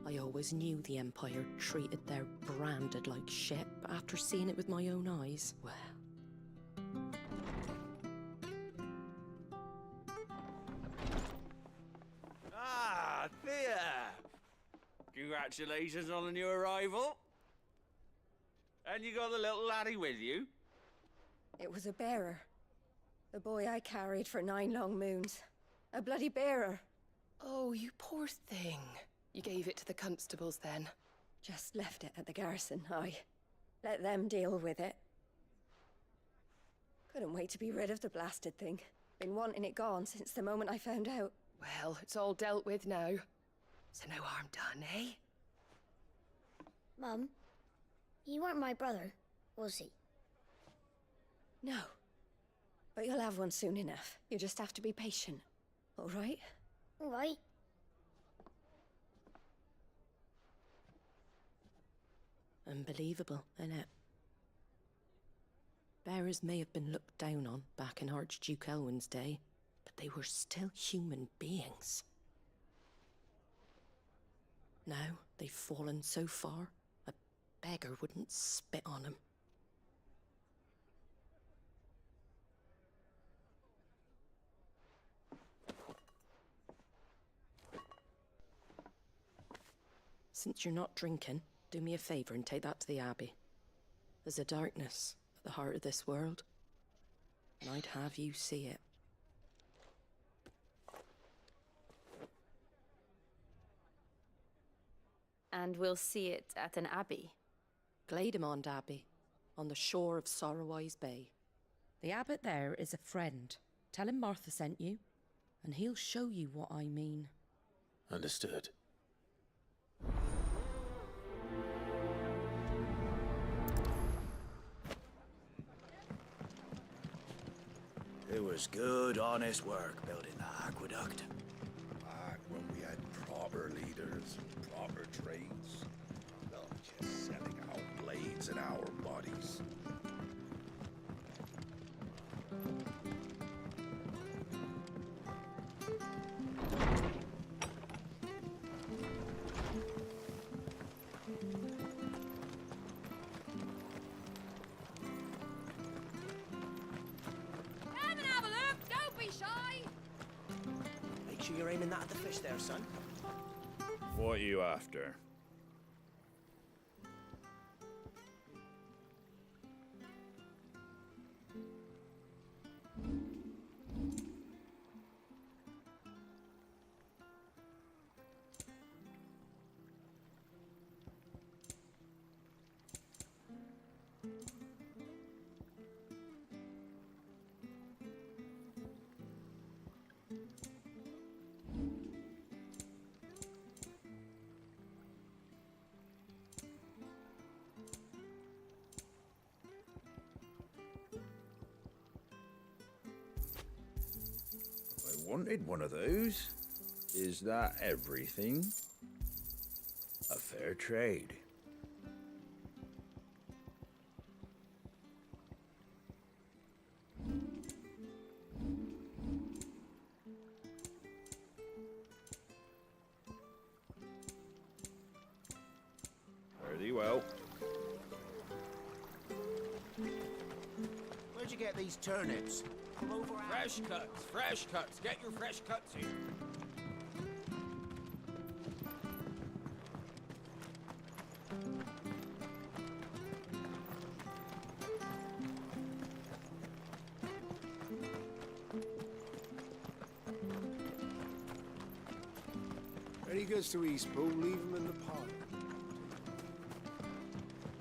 I always knew the Empire treated their branded like shit, but after seeing it with my own eyes, well... Ah, Thea! Congratulations on the new arrival. And you got the little laddie with you? It was a bearer. The boy I carried for 9 long moons. A bloody bearer. Oh, you poor thing. You gave it to the constables then? Just left it at the garrison, aye. Let them deal with it. Couldn't wait to be rid of the blasted thing. Been wanting it gone since the moment I found out. Well, it's all dealt with now. So no harm done, eh? Mum, you weren't my brother, was he? No. But you'll have one soon enough. You just have to be patient. All right? All right. Unbelievable, innit? Bearers may have been looked down on back in Archduke Elwin's day, but they were still human beings. Now they've fallen so far, a beggar wouldn't spit on them. Since you're not drinking, do me a favour and take that to the Abbey. There's a darkness at the heart of this world, and I'd have you see it. And we'll see it at an abbey? Glademond Abbey, on the shore of Sorrowwise Bay. The abbot there is a friend. Tell him Martha sent you, and he'll show you what I mean. Understood. It was good, honest work building the aqueduct. Back when we had proper leaders and proper trades. sure you're aiming that at the fish there, son. What are you after? I wanted one of those. Is that everything? A fair trade. Very well. Where'd you get these turnips? I'm over Fresh cuts, fresh cuts. Get your fresh cuts here. When he goes to Eastpool, leave him in the pot.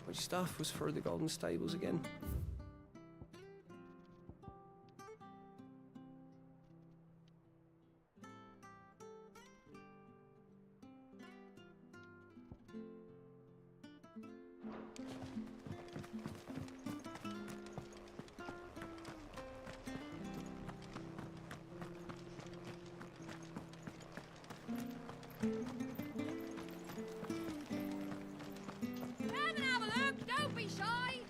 Which staff was for the Golden Stables again? Come and have a look, don't be shy!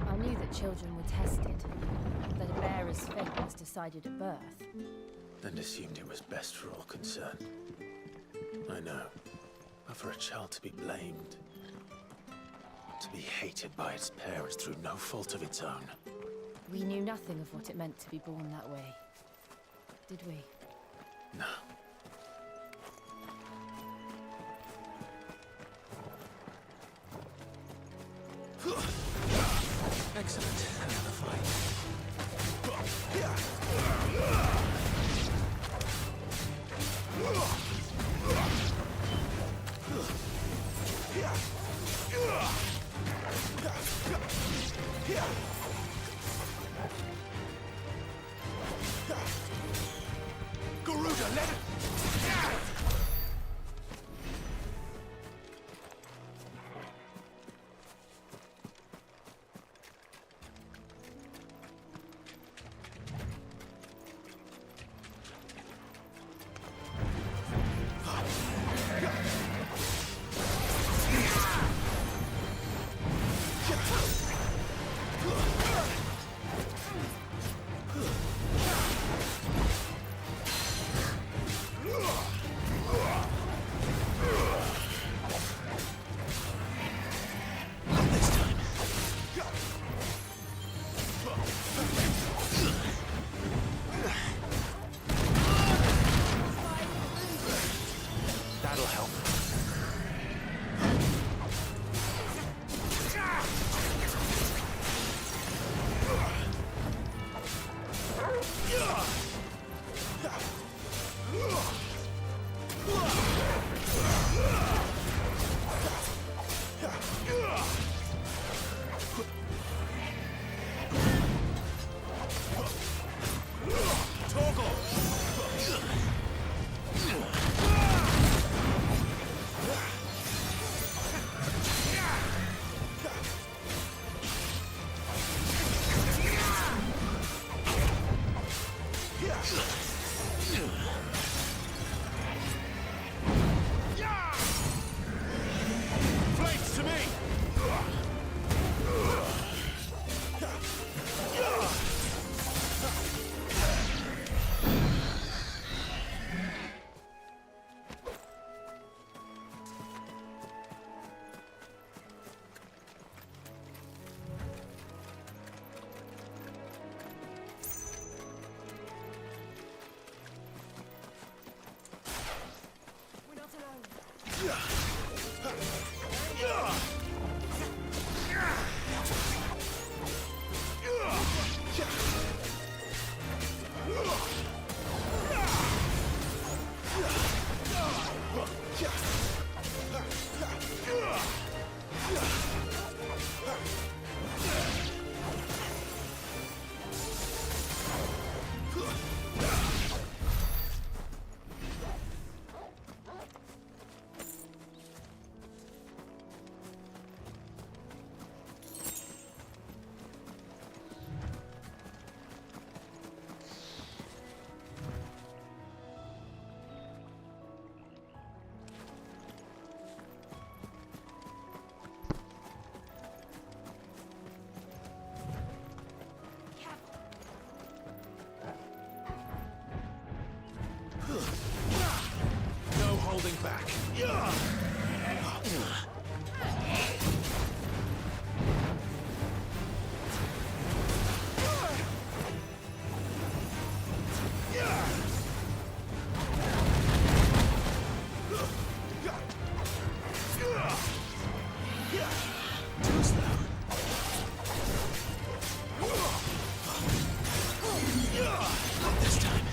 I knew that children were tested, that a bearer's fate was decided at birth. And assumed it was best for all concerned. I know. But for a child to be blamed, to be hated by its parents through no fault of its own. We knew nothing of what it meant to be born that way, did we? No. Excellent. Another fight. Garuda, let it... No holding back. Too slow. Not this time.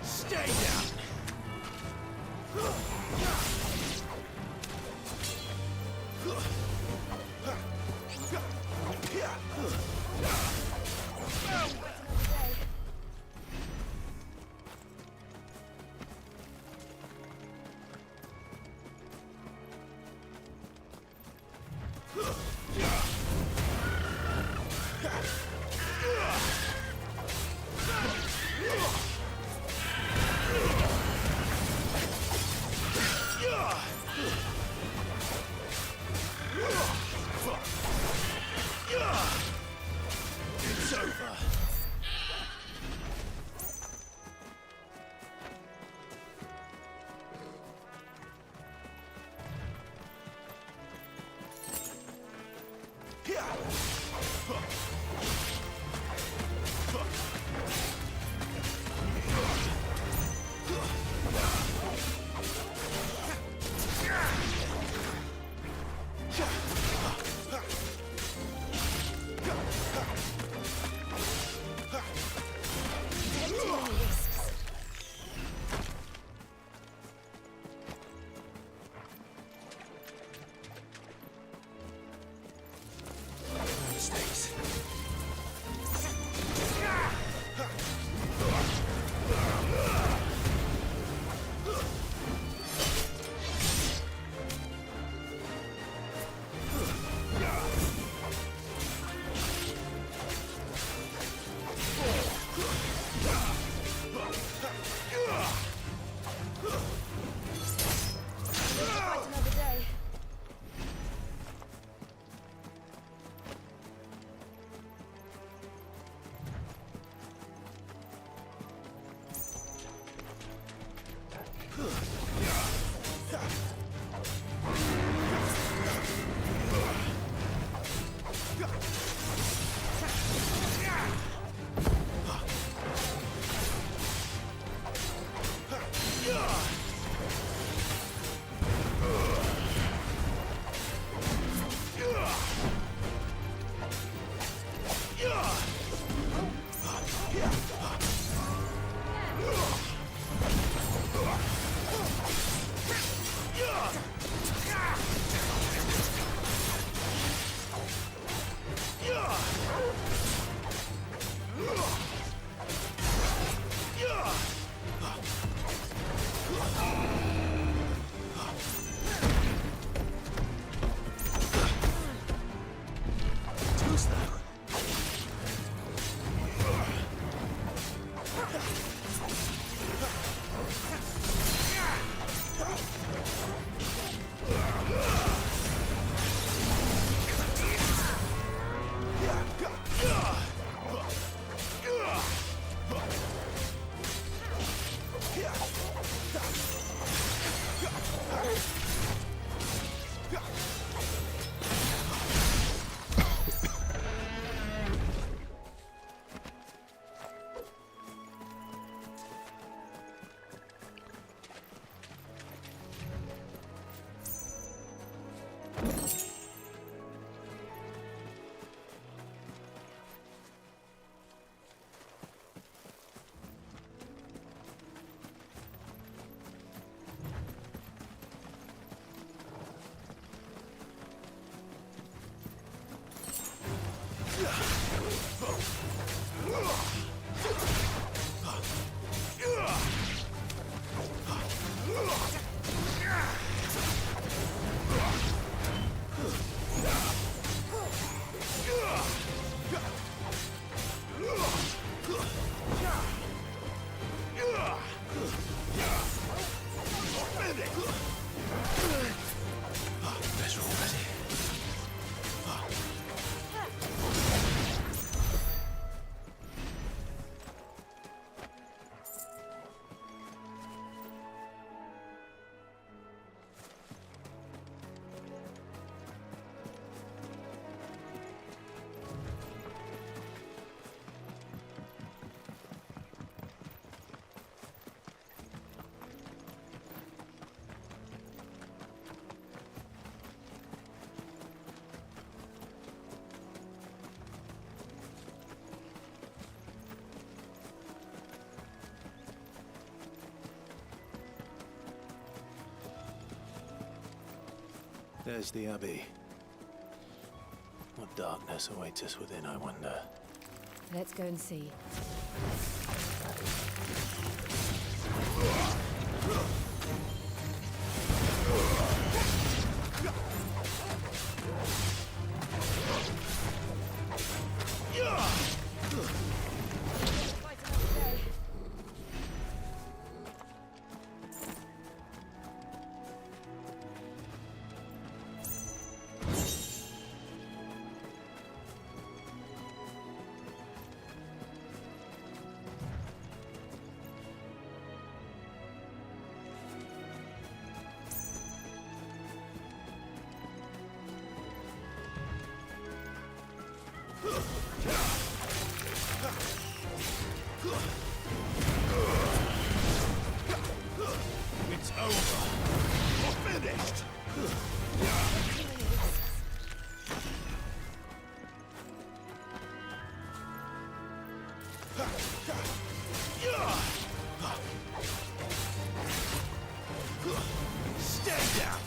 Stay down! There's the Abbey. What darkness awaits us within, I wonder? Let's go and see. It's over. We're finished. Stay down.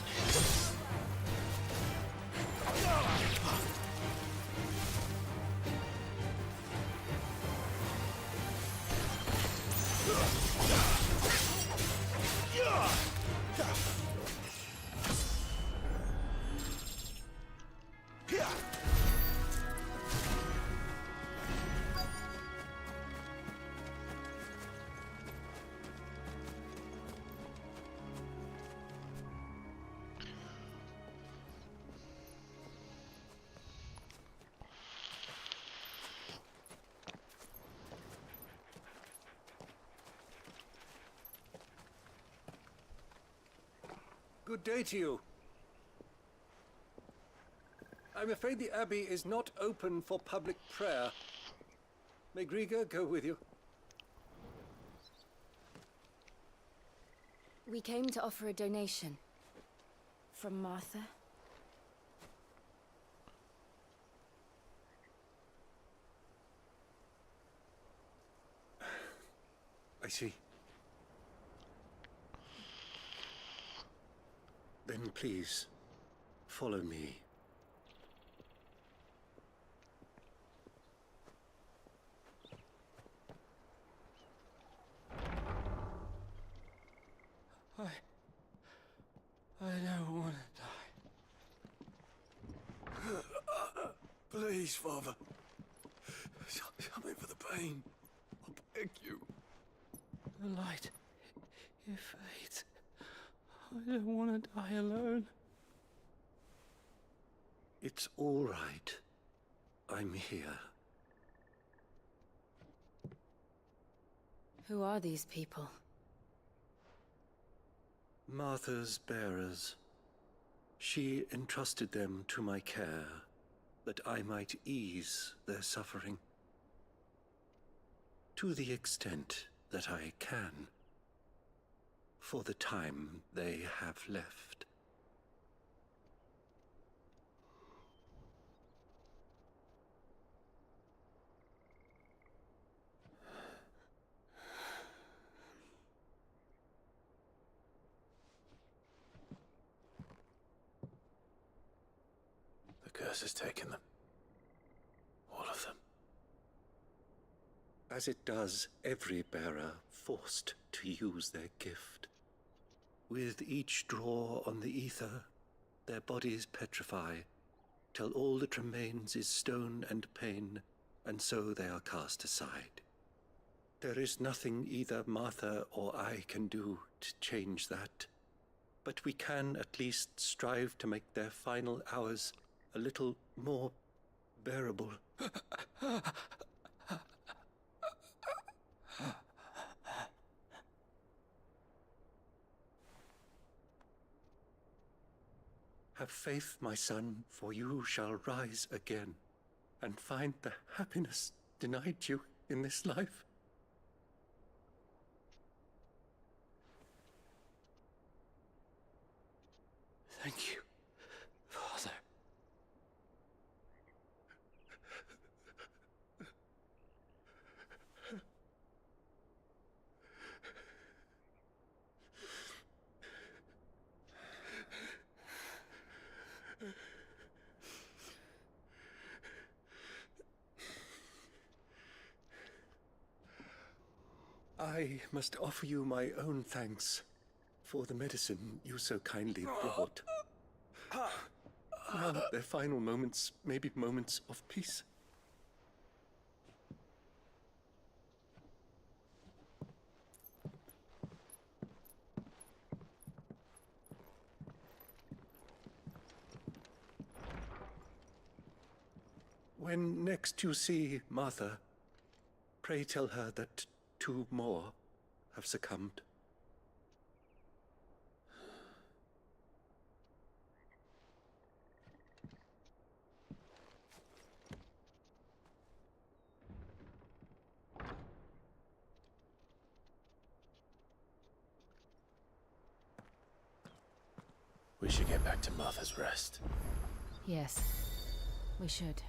Good day to you. I'm afraid the Abbey is not open for public prayer. May Grieger go with you? We came to offer a donation. From Martha. I see. Then please, follow me. I don't want to die. Please, Father. Help me for the pain. I beg you. The light. It fades. I don't want to die alone. It's all right. I'm here. Who are these people? Martha's bearers. She entrusted them to my care, that I might ease their suffering. To the extent that I can. For the time they have left. The curse has taken them. All of them. As it does every bearer forced to use their gift. With each draw on the ether, their bodies petrify, till all that remains is stone and pain, and so they are cast aside. There is nothing either Martha or I can do to change that, but we can at least strive to make their final hours a little more bearable. Have faith, my son, for you shall rise again, and find the happiness denied you in this life. Thank you, Father. I must offer you my own thanks for the medicine you so kindly brought. Now, their final moments may be moments of peace. When next you see Martha, pray tell her that 2 more have succumbed. We should get back to Martha's Rest. Yes, we should.